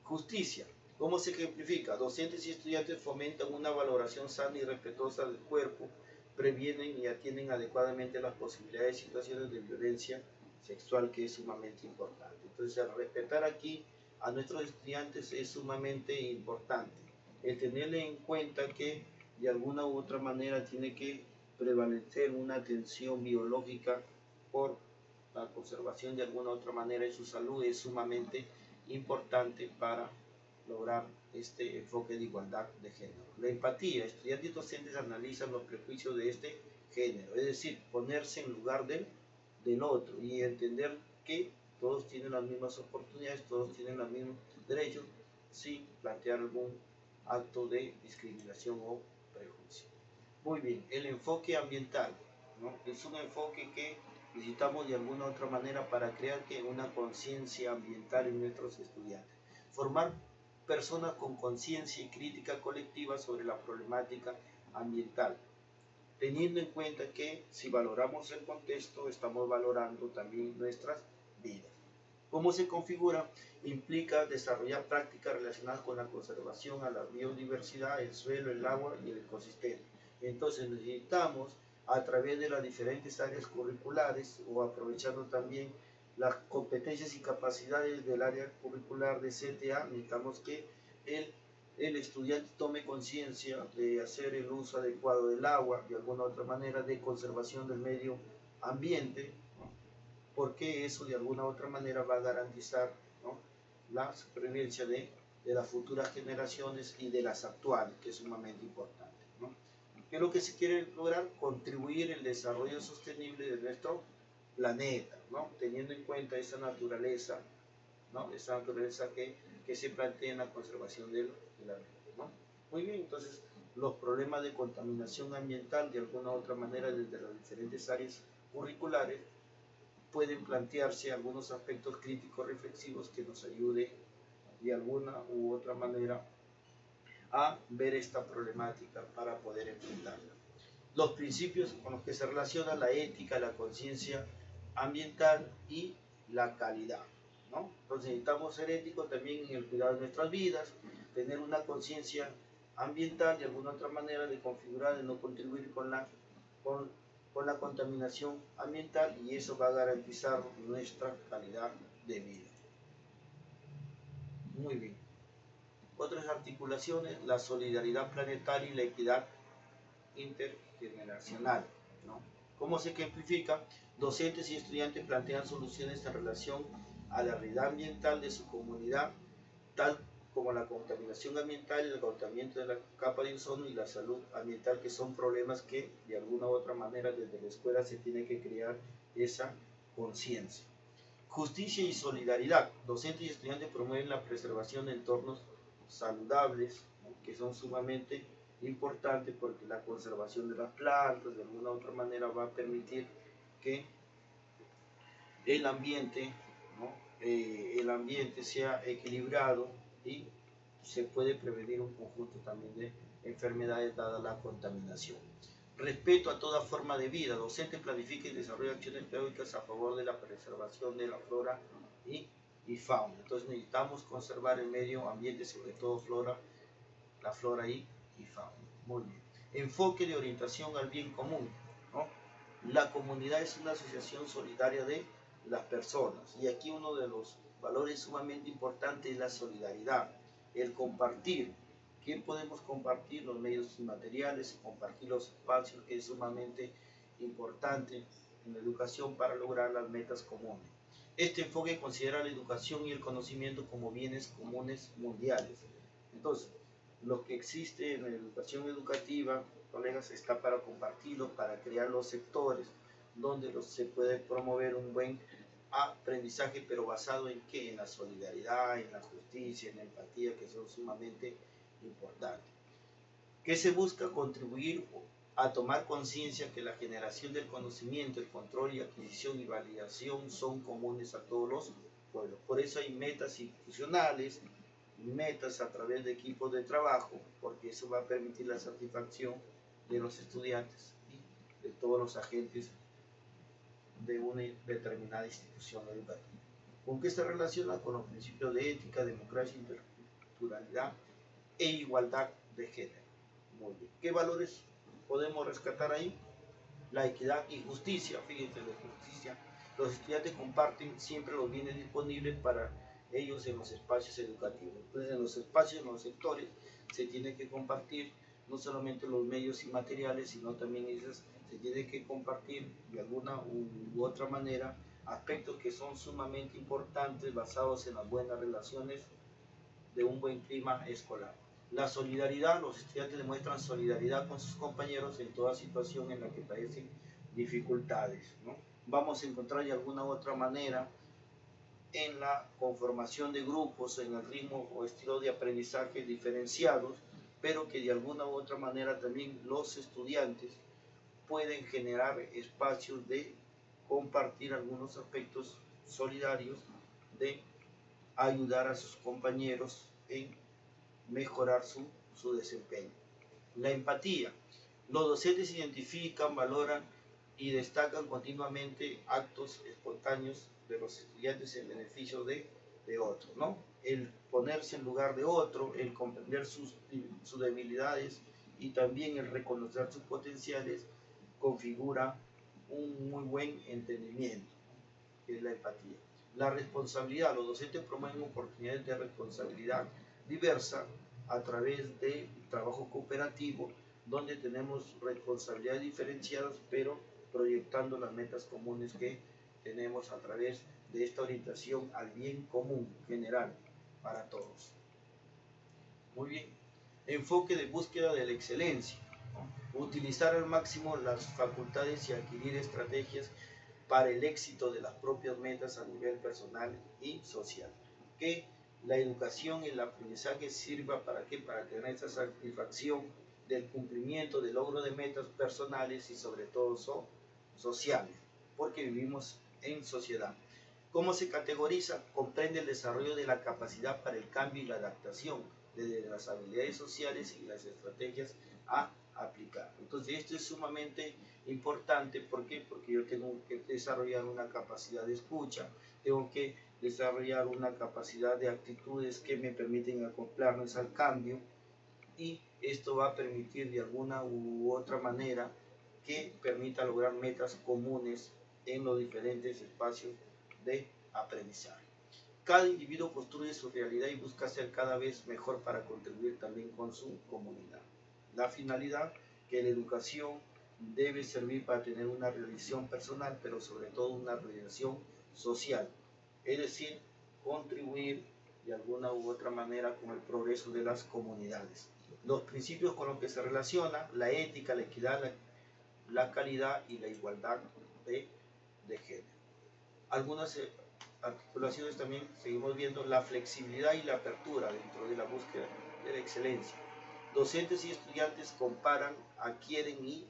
Justicia. ¿Cómo se ejemplifica? Docentes y estudiantes fomentan una valoración sana y respetuosa del cuerpo, previenen y atienden adecuadamente las posibilidades de situaciones de violencia sexual, que es sumamente importante. Entonces, el respetar aquí a nuestros estudiantes es sumamente importante. El tenerle en cuenta que de alguna u otra manera tiene que prevalecer una atención biológica por la conservación de alguna u otra manera de su salud es sumamente importante para lograr este enfoque de igualdad de género. La empatía. Estudiantes y docentes analizan los prejuicios de este género, es decir, ponerse en lugar del otro y entender que todos tienen las mismas oportunidades, todos tienen los mismos derechos, sin plantear algún acto de discriminación o prejuicio. Muy bien, el enfoque ambiental, ¿no?, es un enfoque que necesitamos de alguna u otra manera para crear una conciencia ambiental en nuestros estudiantes. Formar personas con conciencia y crítica colectiva sobre la problemática ambiental, teniendo en cuenta que si valoramos el contexto, estamos valorando también nuestras vidas. ¿Cómo se configura? Implica desarrollar prácticas relacionadas con la conservación a la biodiversidad, el suelo, el agua y el ecosistema. Entonces necesitamos, a través de las diferentes áreas curriculares, o aprovechando también las competencias y capacidades del área curricular de CTA, necesitamos que el estudiante tome conciencia de hacer el uso adecuado del agua, de alguna u otra manera de conservación del medio ambiente, porque eso de alguna u otra manera va a garantizar, ¿no?, la supervivencia de las futuras generaciones y de las actuales, que es sumamente importante, ¿no? ¿Qué es lo que se quiere lograr? Contribuir al desarrollo sostenible de nuestro planeta, ¿no?, teniendo en cuenta esa naturaleza, ¿no?, esa naturaleza que se plantea en la conservación del ambiente, ¿no? Muy bien, entonces los problemas de contaminación ambiental, de alguna u otra manera, desde las diferentes áreas curriculares, pueden plantearse algunos aspectos críticos reflexivos que nos ayude de alguna u otra manera a ver esta problemática para poder enfrentarla. Los principios con los que se relaciona la ética, la conciencia ambiental y la calidad, ¿no? Entonces necesitamos ser éticos también en el cuidado de nuestras vidas, tener una conciencia ambiental, de alguna otra manera de configurar, de no contribuir con la contaminación ambiental, y eso va a garantizar nuestra calidad de vida. Muy bien. Otras articulaciones: la solidaridad planetaria y la equidad intergeneracional, ¿no? ¿Cómo se ejemplifica? Docentes y estudiantes plantean soluciones en relación a la realidad ambiental de su comunidad, tal como la contaminación ambiental, el agotamiento de la capa de ozono y la salud ambiental, que son problemas que de alguna u otra manera desde la escuela se tiene que crear esa conciencia. Justicia y solidaridad. Docentes y estudiantes promueven la preservación de entornos saludables, ¿no?, que son sumamente importantes, porque la conservación de las plantas de alguna u otra manera va a permitir que el ambiente, ¿no?, el ambiente sea equilibrado y se puede prevenir un conjunto también de enfermedades dada la contaminación. Respeto a toda forma de vida. Docente planifica y desarrolla acciones pedagógicas a favor de la preservación de la flora y fauna. Entonces necesitamos conservar el medio ambiente, sobre todo la flora y fauna. Muy bien. Enfoque de orientación al bien común, ¿no? La comunidad es una asociación solidaria de las personas y aquí uno de los valores sumamente importantes es la solidaridad, el compartir. ¿Qué podemos compartir? Los medios materiales, compartir los espacios, que es sumamente importante en la educación para lograr las metas comunes. Este enfoque considera la educación y el conocimiento como bienes comunes mundiales. Entonces, lo que existe en la educación educativa, colegas, está para compartirlo, para crear los sectores donde se puede promover un buen aprendizaje, pero basado en qué, en la solidaridad, en la justicia, en la empatía, que son sumamente importantes. ¿Qué se busca? Contribuir a tomar conciencia que la generación del conocimiento, el control y adquisición y validación son comunes a todos los pueblos. Por eso hay metas institucionales, metas a través de equipos de trabajo, porque eso va a permitir la satisfacción de los estudiantes y de todos los agentes de una determinada institución educativa. ¿Con qué se relaciona? Con los principios de ética, democracia, interculturalidad e igualdad de género. Muy bien. ¿Qué valores podemos rescatar ahí? La equidad y justicia. Fíjense, la justicia. Los estudiantes comparten siempre los bienes disponibles para ellos en los espacios educativos. Entonces, en los espacios, en los sectores, se tiene que compartir no solamente los medios inmateriales, sino también se tiene que compartir de alguna u otra manera aspectos que son sumamente importantes basados en las buenas relaciones de un buen clima escolar. La solidaridad, los estudiantes demuestran solidaridad con sus compañeros en toda situación en la que padecen dificultades, ¿no? Vamos a encontrar de alguna u otra manera en la conformación de grupos, en el ritmo o estilo de aprendizaje diferenciados, pero que de alguna u otra manera también los estudiantes pueden generar espacios de compartir algunos aspectos solidarios, de ayudar a sus compañeros en mejorar su desempeño. La empatía. Los docentes identifican, valoran y destacan continuamente actos espontáneos de los estudiantes en beneficio de otros, ¿no? El ponerse en lugar de otro, el comprender sus debilidades y también el reconocer sus potenciales configura un muy buen entendimiento, que es la empatía. La responsabilidad. Los docentes promueven oportunidades de responsabilidad diversa a través de trabajo cooperativo, donde tenemos responsabilidades diferenciadas, pero proyectando las metas comunes que tenemos a través de esta orientación al bien común general para todos. Muy bien. Enfoque de búsqueda de la excelencia. Utilizar al máximo las facultades y adquirir estrategias para el éxito de las propias metas a nivel personal y social. Que la educación y el aprendizaje sirva para qué, para tener esa satisfacción del cumplimiento, del logro de metas personales y sobre todo sociales, porque vivimos en sociedad. ¿Cómo se categoriza? Comprende el desarrollo de la capacidad para el cambio y la adaptación, desde las habilidades sociales y las estrategias a aplicar. Entonces esto es sumamente importante. ¿Por qué? Porque yo tengo que desarrollar una capacidad de escucha, tengo que desarrollar una capacidad de actitudes que me permiten acoplarnos al cambio, y esto va a permitir de alguna u otra manera que permita lograr metas comunes en los diferentes espacios de aprendizaje. Cada individuo construye su realidad y busca ser cada vez mejor para contribuir también con su comunidad. La finalidad, que la educación debe servir para tener una realización personal, pero sobre todo una realización social, es decir, contribuir de alguna u otra manera con el progreso de las comunidades. Los principios con los que se relaciona: la ética, la equidad, la calidad y la igualdad de género. Algunas articulaciones también seguimos viendo: la flexibilidad y la apertura dentro de la búsqueda de la excelencia. Docentes y estudiantes comparan, adquieren y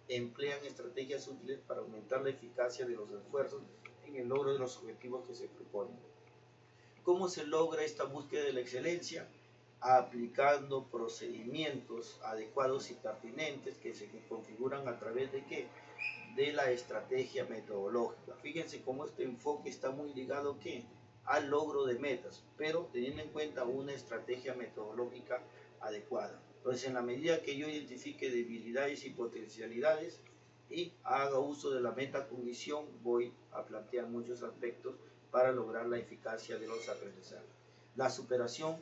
emplean estrategias útiles para aumentar la eficacia de los esfuerzos en el logro de los objetivos que se proponen. ¿Cómo se logra esta búsqueda de la excelencia? Aplicando procedimientos adecuados y pertinentes que se configuran a través de ¿qué? De la estrategia metodológica. Fíjense cómo este enfoque está muy ligado ¿qué? Al logro de metas, pero teniendo en cuenta una estrategia metodológica adecuada. Entonces, en la medida que yo identifique debilidades y potencialidades y haga uso de la metacognición, voy a plantear muchos aspectos para lograr la eficacia de los aprendizajes. La superación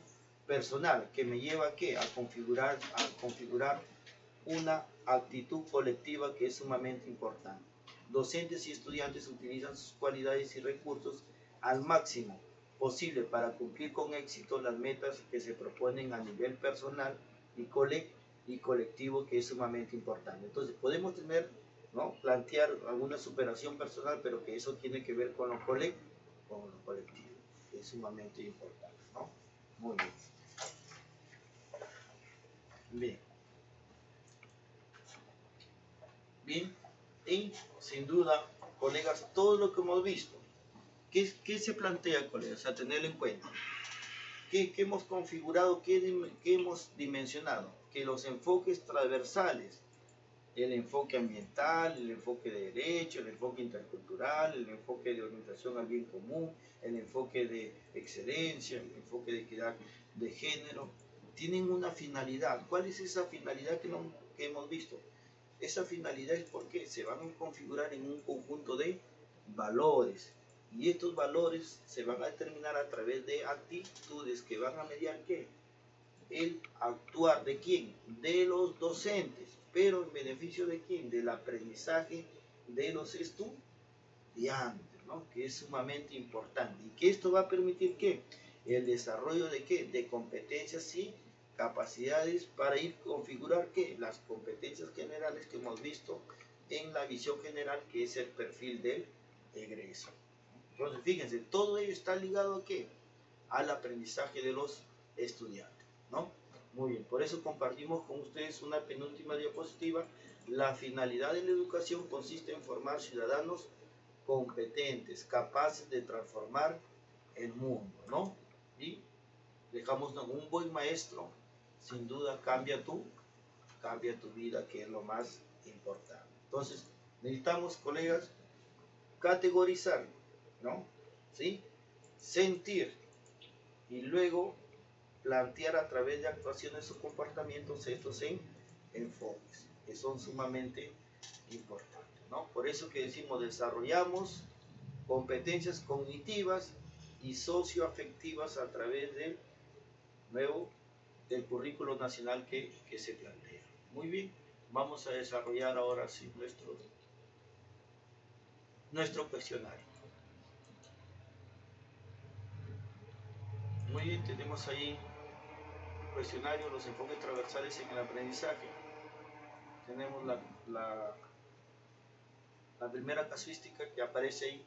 personal, que me lleva ¿qué? A configurar una actitud colectiva que es sumamente importante. Docentes y estudiantes utilizan sus cualidades y recursos al máximo posible para cumplir con éxito las metas que se proponen a nivel personal y colectivo, que es sumamente importante. Entonces podemos tener, ¿no? Plantear alguna superación personal, pero que eso tiene que ver con lo colectivo, que es sumamente importante, ¿no? Muy bien. Bien. Bien, y sin duda, colegas, todo lo que hemos visto, ¿qué se plantea, colegas, a tener en cuenta? ¿Qué hemos configurado, qué hemos dimensionado? Que los enfoques transversales, el enfoque ambiental, el enfoque de derecho, el enfoque intercultural, el enfoque de orientación al bien común, el enfoque de excelencia, el enfoque de equidad de género, tienen una finalidad. ¿Cuál es esa finalidad que hemos visto? Esa finalidad es porque se van a configurar en un conjunto de valores, y estos valores se van a determinar a través de actitudes que van a mediar ¿qué? El actuar de quién, de los docentes, pero en beneficio de quién, del aprendizaje de los estudiantes, ¿no? Que es sumamente importante, y que esto va a permitir ¿qué? El desarrollo de ¿qué? De competencias y capacidades para ir configurar ¿qué? Las competencias generales que hemos visto en la visión general, que es el perfil del egreso. Entonces, fíjense, todo ello está ligado ¿a qué? Al aprendizaje de los estudiantes, ¿no? Muy bien, por eso compartimos con ustedes una penúltima diapositiva. La finalidad de la educación consiste en formar ciudadanos competentes, capaces de transformar el mundo, ¿no? Y dejamos un buen maestro, sin duda cambia tu vida, que es lo más importante. Entonces, necesitamos, colegas, categorizar, ¿no? ¿Sí? Sentir, y luego plantear a través de actuaciones o comportamientos estos en enfoques, que son sumamente importantes, ¿no? Por eso que decimos, desarrollamos competencias cognitivas y socioafectivas a través del currículo nacional que se plantea. Muy bien, vamos a desarrollar ahora sí nuestro cuestionario. Muy bien, tenemos ahí el cuestionario, los enfoques transversales en el aprendizaje. Tenemos la primera casuística que aparece ahí.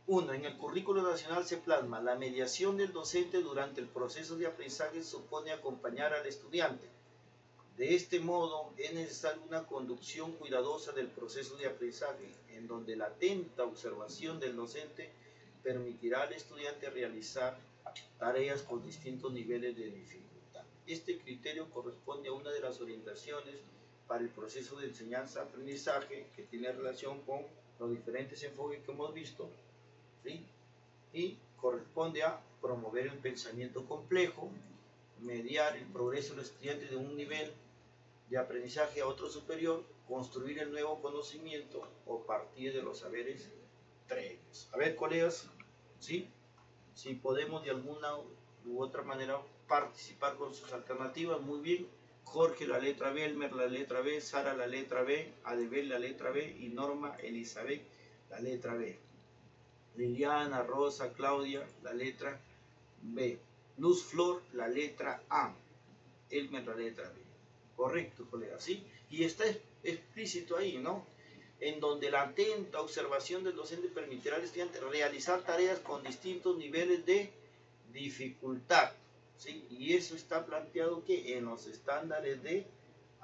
1. En el currículo nacional se plasma: la mediación del docente durante el proceso de aprendizaje supone acompañar al estudiante. De este modo, es necesaria una conducción cuidadosa del proceso de aprendizaje, en donde la atenta observación del docente permitirá al estudiante realizar tareas con distintos niveles de dificultad. Este criterio corresponde a una de las orientaciones para el proceso de enseñanza-aprendizaje, que tiene relación con los diferentes enfoques que hemos visto, ¿sí? Y corresponde a promover un pensamiento complejo, mediar el progreso del estudiante de un nivel de aprendizaje a otro superior, construir el nuevo conocimiento o partir de los saberes previos. A ver, colegas, ¿sí? Si podemos de alguna u otra manera participar con sus alternativas, muy bien. Jorge la letra B, Elmer la letra B, Sara la letra B, Adebel la letra B y Norma Elizabeth la letra B. Liliana, Rosa, Claudia la letra B. Luz Flor la letra A. Elmer la letra B. Correcto, colega, ¿sí? Y está explícito ahí, ¿no? En donde la atenta observación del docente permitirá al estudiante realizar tareas con distintos niveles de dificultad, ¿sí? Y eso está planteado que en los estándares de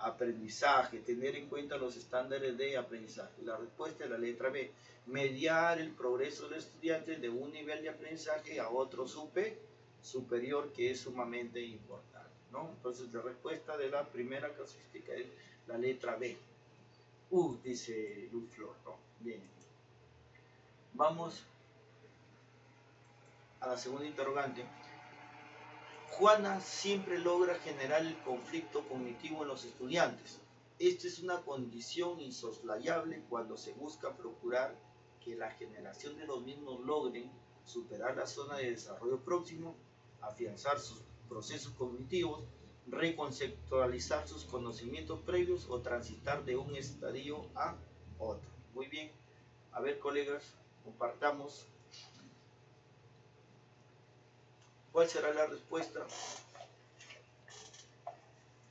aprendizaje, tener en cuenta los estándares de aprendizaje. La respuesta es la letra B, mediar el progreso del estudiante de un nivel de aprendizaje a otro superior, que es sumamente importante, ¿no? Entonces la respuesta de la primera casuística es la letra B. Dice Luz Flor, ¿no? Bien. Vamos a la segunda interrogante. Juana siempre logra generar el conflicto cognitivo en los estudiantes. Esta es una condición insoslayable cuando se busca procurar que la generación de los mismos logren superar la zona de desarrollo próximo, afianzar sus procesos cognitivos, reconceptualizar sus conocimientos previos o transitar de un estadio a otro. Muy bien. A ver, colegas, compartamos. ¿Cuál será la respuesta?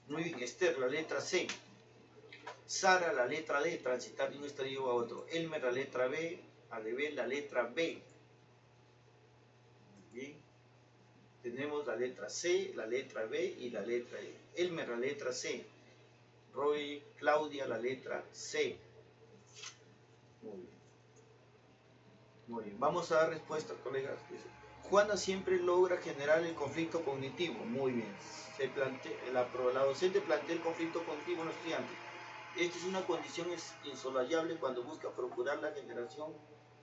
Muy bien, Esther, la letra C. Sara, la letra D, transitar de un estadio a otro. Elmer, la letra B. Adebel, la letra B. Muy bien. Tenemos la letra C, la letra B y la letra E. Elmer, la letra C. Roy, Claudia, la letra C. Muy bien. Muy bien. Vamos a dar respuesta, colegas. Juana siempre logra generar el conflicto cognitivo. Muy bien. La docente plantea el conflicto cognitivo en los estudiantes. Esta es una condición insolayable cuando busca procurar la generación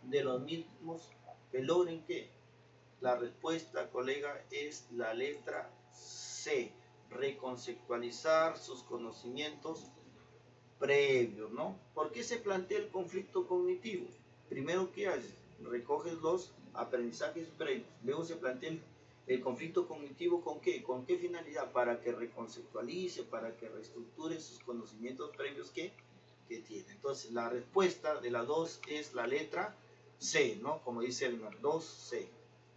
de los mismos que logren ¿qué? La respuesta, colega, es la letra C. Reconceptualizar sus conocimientos previos, ¿no? ¿Por qué se plantea el conflicto cognitivo? Primero, ¿qué haces? Recoges los aprendizajes previos. Luego se plantea el conflicto cognitivo, ¿con qué? ¿Con qué finalidad? Para que reconceptualice, para que reestructure sus conocimientos previos que tiene. Entonces, la respuesta de la 2 es la letra C, ¿no? Como dice el 2C.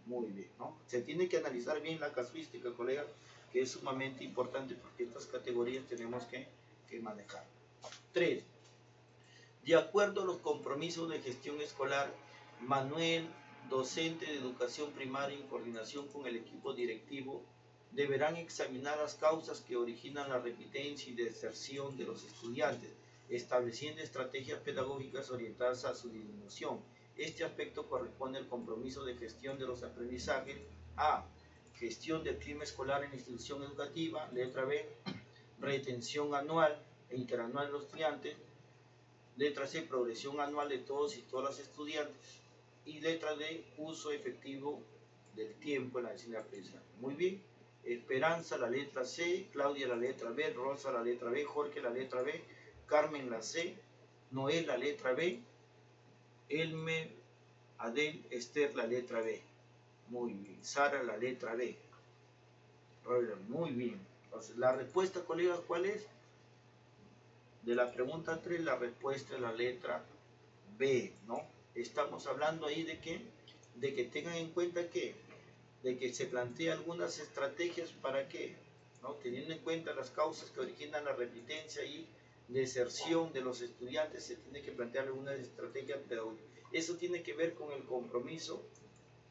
Muy bien, ¿no? Se tiene que analizar bien la casuística, colegas, que es sumamente importante porque estas categorías tenemos que manejar. 3. De acuerdo a los compromisos de gestión escolar, Manuel, docente de educación primaria en coordinación con el equipo directivo, deberán examinar las causas que originan la repitencia y deserción de los estudiantes, estableciendo estrategias pedagógicas orientadas a su disminución. Este aspecto corresponde al compromiso de gestión de los aprendizajes. A. Gestión del clima escolar en la institución educativa. Letra B. Retención anual e interanual de los estudiantes. Letra C, progresión anual de todos y todas las estudiantes. Y letra D, uso efectivo del tiempo en la enseñanza y aprendizaje. Muy bien. Esperanza, la letra C. Claudia, la letra B. Rosa, la letra B. Jorge, la letra B. Carmen, la C. Noel, la letra B. Elmer, Adel, Esther, la letra B. Muy bien. Sara, la letra B. Muy bien. Entonces, la respuesta, colegas, ¿cuál es? De la pregunta 3, la respuesta es la letra B, ¿no? Estamos hablando ahí de que tengan en cuenta de que se plantea algunas estrategias para qué, ¿no? Teniendo en cuenta las causas que originan la repitencia y deserción de los estudiantes, se tiene que plantear algunas estrategias pedagógicas. Eso tiene que ver con el compromiso,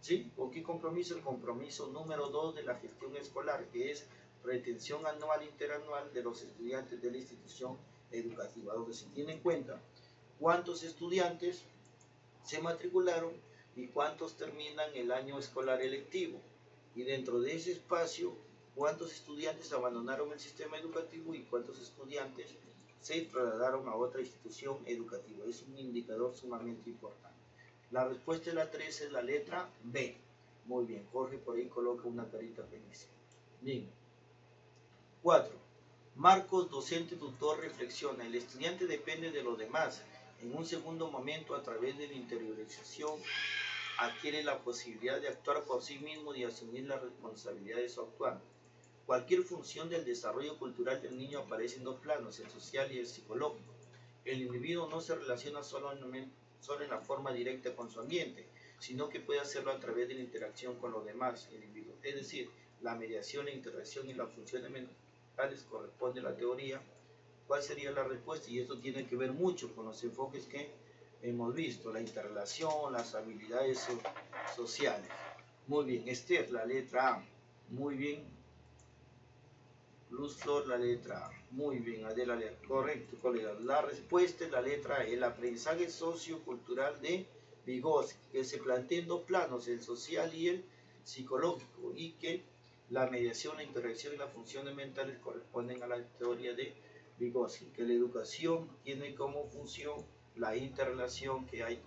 ¿sí? ¿Con qué compromiso? El compromiso número 2 de la gestión escolar, que es retención anual e interanual de los estudiantes de la institución educativa, donde se tiene en cuenta cuántos estudiantes se matricularon y cuántos terminan el año escolar electivo, y dentro de ese espacio cuántos estudiantes abandonaron el sistema educativo y cuántos estudiantes se trasladaron a otra institución educativa. Es un indicador sumamente importante. La respuesta de la 3 es la letra B. Muy bien, Jorge por ahí coloca una carita feliz. Bien. 4. Marcos, docente tutor, reflexiona. El estudiante depende de los demás. En un segundo momento, a través de la interiorización, adquiere la posibilidad de actuar por sí mismo y asumir la responsabilidad de su actuar. Cualquier función del desarrollo cultural del niño aparece en dos planos, el social y el psicológico. El individuo no se relaciona solo en la forma directa con su ambiente, sino que puede hacerlo a través de la interacción con los demás individuos. Es decir, la mediación, la interacción y las funciones mentales corresponde a la teoría. ¿Cuál sería la respuesta? Y esto tiene que ver mucho con los enfoques que hemos visto, la interrelación, las habilidades sociales. Muy bien, Esther, la letra A. Muy bien. Luz Flor, la letra A. Muy bien, Adela, correcto, colega. La respuesta es la letra E, el aprendizaje sociocultural de Vygotsky, que se plantea en dos planos, el social y el psicológico, y que la mediación, la interacción y las funciones mentales corresponden a la teoría de Vygotsky, que la educación tiene como función la interrelación que hay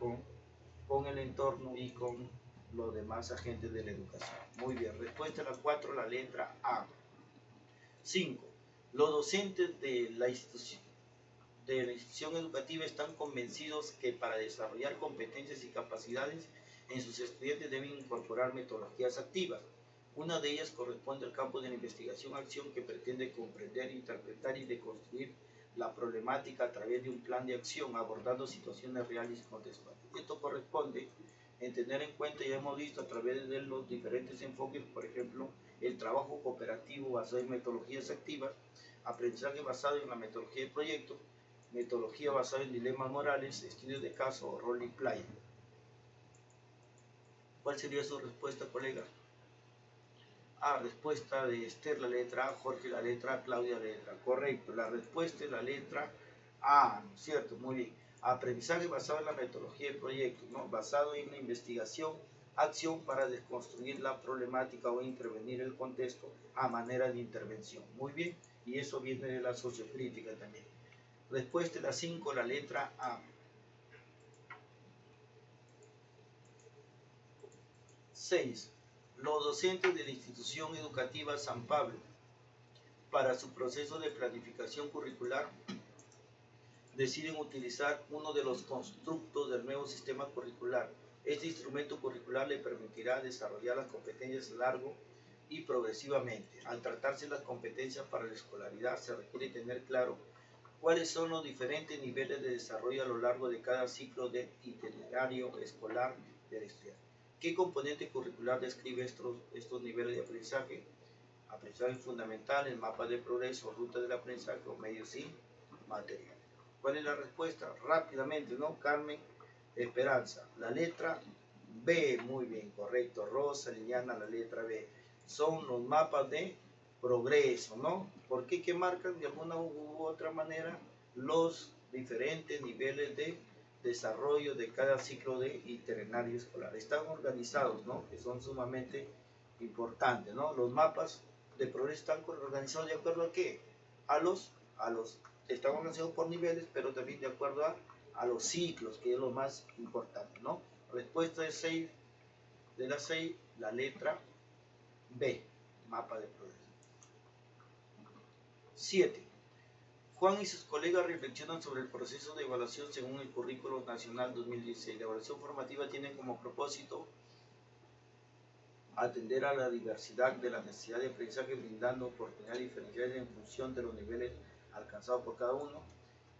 con el entorno y con los demás agentes de la educación. Muy bien, respuesta a la 4, la letra A. 5. Los docentes de la institución educativa están convencidos que para desarrollar competencias y capacidades en sus estudiantes deben incorporar metodologías activas. Una de ellas corresponde al campo de la investigación-acción que pretende comprender, interpretar y deconstruir la problemática a través de un plan de acción abordando situaciones reales y contextuales. Esto corresponde en tener en cuenta, ya hemos visto a través de los diferentes enfoques, por ejemplo, el trabajo cooperativo basado en metodologías activas, aprendizaje basado en la metodología de proyecto, metodología basada en dilemas morales, estudios de caso o role play. ¿Cuál sería su respuesta, colega? A, respuesta de Esther, la letra A, Jorge, la letra A, Claudia, la letra A. Correcto, la respuesta es la letra A, ¿no es cierto? Muy bien. Aprendizaje basado en la metodología de proyecto, ¿no? Basado en la investigación, acción para desconstruir la problemática o intervenir el contexto a manera de intervención. Muy bien, y eso viene de la sociocrítica también. Respuesta de la 5, la letra A. 6. Los docentes de la institución educativa San Pablo, para su proceso de planificación curricular, deciden utilizar uno de los constructos del nuevo sistema curricular. Este instrumento curricular le permitirá desarrollar las competencias largo y progresivamente. Al tratarse las competencias para la escolaridad, se requiere tener claro cuáles son los diferentes niveles de desarrollo a lo largo de cada ciclo de itinerario escolar del estudiante. ¿Qué componente curricular describe estos niveles de aprendizaje? Aprendizaje fundamental, el mapa de progreso, ruta del aprendizaje o medios y material. ¿Cuál es la respuesta? Rápidamente, ¿no? Carmen Esperanza. La letra B, muy bien, correcto. Rosa, Liliana, la letra B. Son los mapas de progreso, ¿no? ¿Por qué? Que marcan de alguna u otra manera los diferentes niveles de desarrollo de cada ciclo de itinerario escolar. Están organizados, ¿no? Que son sumamente importantes, ¿no? Los mapas de progreso están organizados de acuerdo a qué? Están organizados por niveles, pero también de acuerdo a los ciclos, que es lo más importante, ¿no? Respuesta de 6, de la 6, la letra B, mapa de progreso. 7. Juan y sus colegas reflexionan sobre el proceso de evaluación según el Currículo Nacional 2016. La evaluación formativa tiene como propósito atender a la diversidad de la necesidad de aprendizaje, brindando oportunidades diferenciales en función de los niveles alcanzados por cada uno,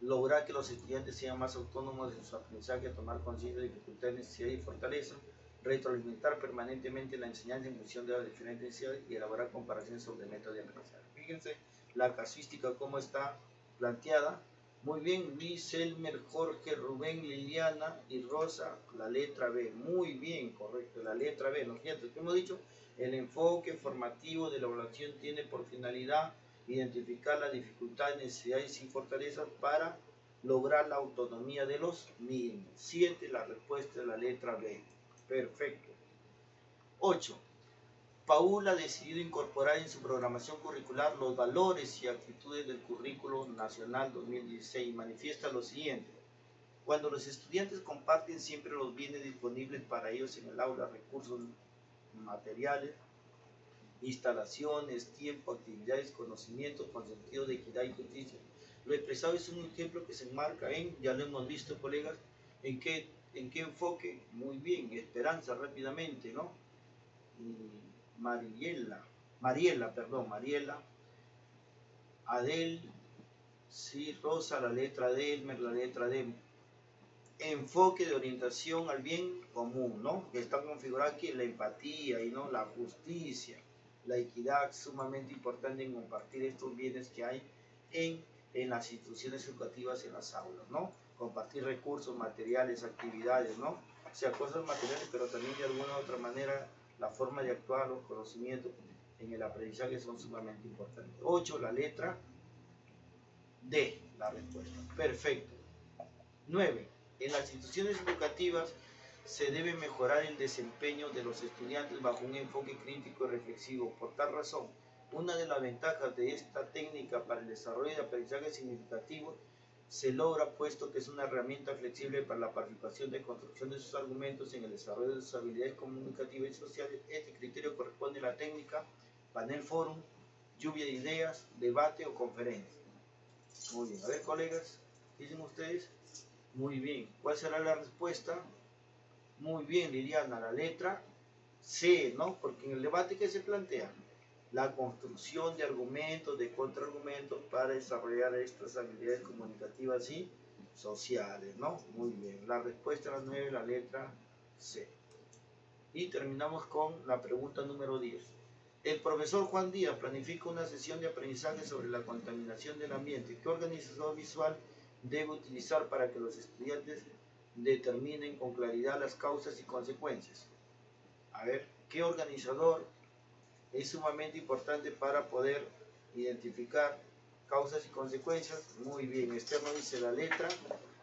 lograr que los estudiantes sean más autónomos en su aprendizaje, tomar conciencia de dificultades, necesidades y fortalezas, retroalimentar permanentemente la enseñanza en función de las diferentes necesidades y elaborar comparaciones sobre métodos de aprendizaje. Fíjense la casuística cómo está planteada. Muy bien, Luis, Elmer, Jorge, Rubén, Liliana y Rosa, la letra B. Muy bien, correcto, la letra B. ¿No? Fíjate, como hemos dicho, el enfoque formativo de la evaluación tiene por finalidad identificar las dificultades, necesidades y fortalezas para lograr la autonomía de los mismos. 7, la respuesta es la letra B. Perfecto. 8. Paul ha decidido incorporar en su programación curricular los valores y actitudes del Currículo Nacional 2016 y manifiesta lo siguiente. Cuando los estudiantes comparten siempre los bienes disponibles para ellos en el aula, recursos materiales, instalaciones, tiempo, actividades, conocimientos con sentido de equidad y justicia. Lo expresado es un ejemplo que se enmarca en, ya lo hemos visto, colegas, ¿en qué enfoque? Muy bien, esperanza rápidamente, ¿no? Mariela, Adel, sí, Rosa, la letra D, Elmer, la letra D. Enfoque de orientación al bien común, ¿no? Que está configurado aquí la empatía y no la justicia, la equidad, sumamente importante en compartir estos bienes que hay en las instituciones educativas, en las aulas, ¿no? Compartir recursos, materiales, actividades, ¿no? O sea, cosas materiales, pero también de alguna u otra manera la forma de actuar, los conocimientos en el aprendizaje son sumamente importantes. 8, la letra D, la respuesta. Perfecto. 9. En las instituciones educativas se debe mejorar el desempeño de los estudiantes bajo un enfoque crítico y reflexivo. Por tal razón, una de las ventajas de esta técnica para el desarrollo de aprendizaje significativo se logra puesto que es una herramienta flexible para la participación de construcción de sus argumentos en el desarrollo de sus habilidades comunicativas y sociales. Este criterio corresponde a la técnica panel forum, lluvia de ideas, debate o conferencia. Muy bien, a ver colegas, ¿qué dicen ustedes? Muy bien, ¿cuál será la respuesta? Muy bien, Liliana, la letra C, ¿no? Porque en el debate que se plantea, la construcción de argumentos, de contraargumentos para desarrollar estas habilidades comunicativas y sociales, ¿no? Muy bien, la respuesta a las 9, la letra C. Y terminamos con la pregunta número 10. El profesor Juan Díaz planifica una sesión de aprendizaje sobre la contaminación del ambiente. ¿Qué organizador visual debe utilizar para que los estudiantes determinen con claridad las causas y consecuencias? A ver, ¿qué organizador es sumamente importante para poder identificar causas y consecuencias? Muy bien, Esther nos dice la letra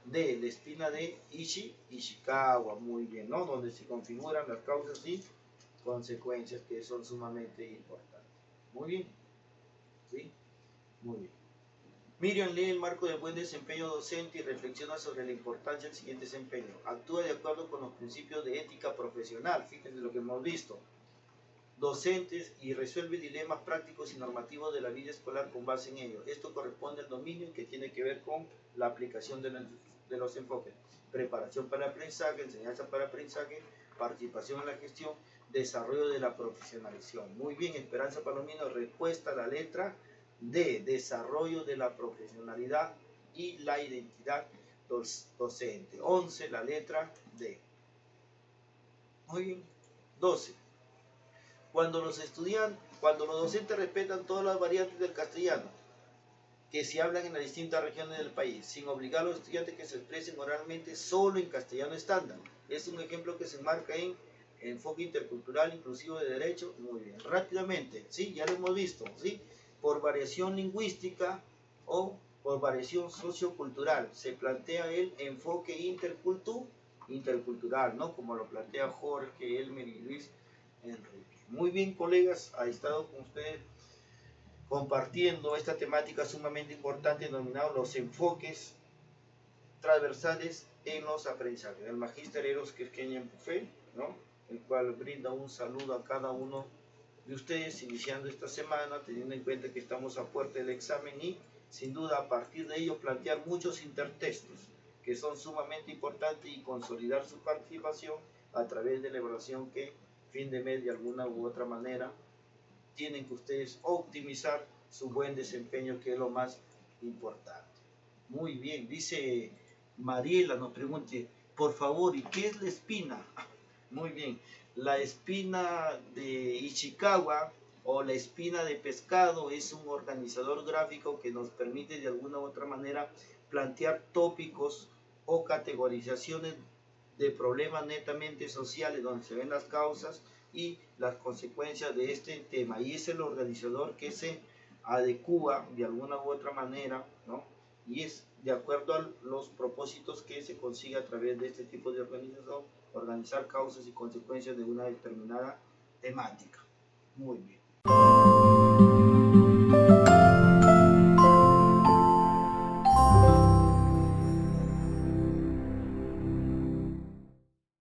D, la espina de Ishikawa, muy bien, ¿no? Donde se configuran las causas y consecuencias que son sumamente importantes. Muy bien, ¿sí? Muy bien. Miriam lee el marco del buen desempeño docente y reflexiona sobre la importancia del siguiente desempeño. Actúa de acuerdo con los principios de ética profesional, fíjense lo que hemos visto, docentes, y resuelve dilemas prácticos y normativos de la vida escolar con base en ello. Esto corresponde al dominio que tiene que ver con la aplicación de los enfoques. Preparación para aprendizaje, enseñanza para aprendizaje, participación en la gestión, desarrollo de la profesionalización. Muy bien, Esperanza Palomino, respuesta a la letra D, desarrollo de la profesionalidad y la identidad docente. 11, la letra D. Muy bien. 12. Cuando los docentes respetan todas las variantes del castellano que se hablan en las distintas regiones del país, sin obligar a los estudiantes que se expresen oralmente solo en castellano estándar. Es un ejemplo que se enmarca en enfoque intercultural inclusivo de derecho. Muy bien, rápidamente, ¿sí? Ya lo hemos visto, ¿sí? Por variación lingüística o por variación sociocultural se plantea el enfoque intercultural, ¿no? Como lo plantea Jorge, Elmer y Luis Enrique. Muy bien, colegas, ha estado con ustedes compartiendo esta temática sumamente importante denominada los enfoques transversales en los aprendizajes. El magíster Eros Quisqueña Pufé, ¿no? El cual brinda un saludo a cada uno de ustedes iniciando esta semana, teniendo en cuenta que estamos a puerta del examen y sin duda a partir de ello plantear muchos intertextos que son sumamente importantes y consolidar su participación a través de la evaluación que fin de mes de alguna u otra manera tienen que ustedes optimizar su buen desempeño, que es lo más importante. Muy bien, dice Mariela, nos pregunte, por favor, ¿y qué es la espina? Muy bien, la espina de Ishikawa o la espina de pescado es un organizador gráfico que nos permite de alguna u otra manera plantear tópicos o categorizaciones de problemas netamente sociales donde se ven las causas y las consecuencias de este tema, y es el organizador que se adecúa de alguna u otra manera, ¿no? Y es de acuerdo a los propósitos que se consigue a través de este tipo de organización, organizar causas y consecuencias de una determinada temática. Muy bien.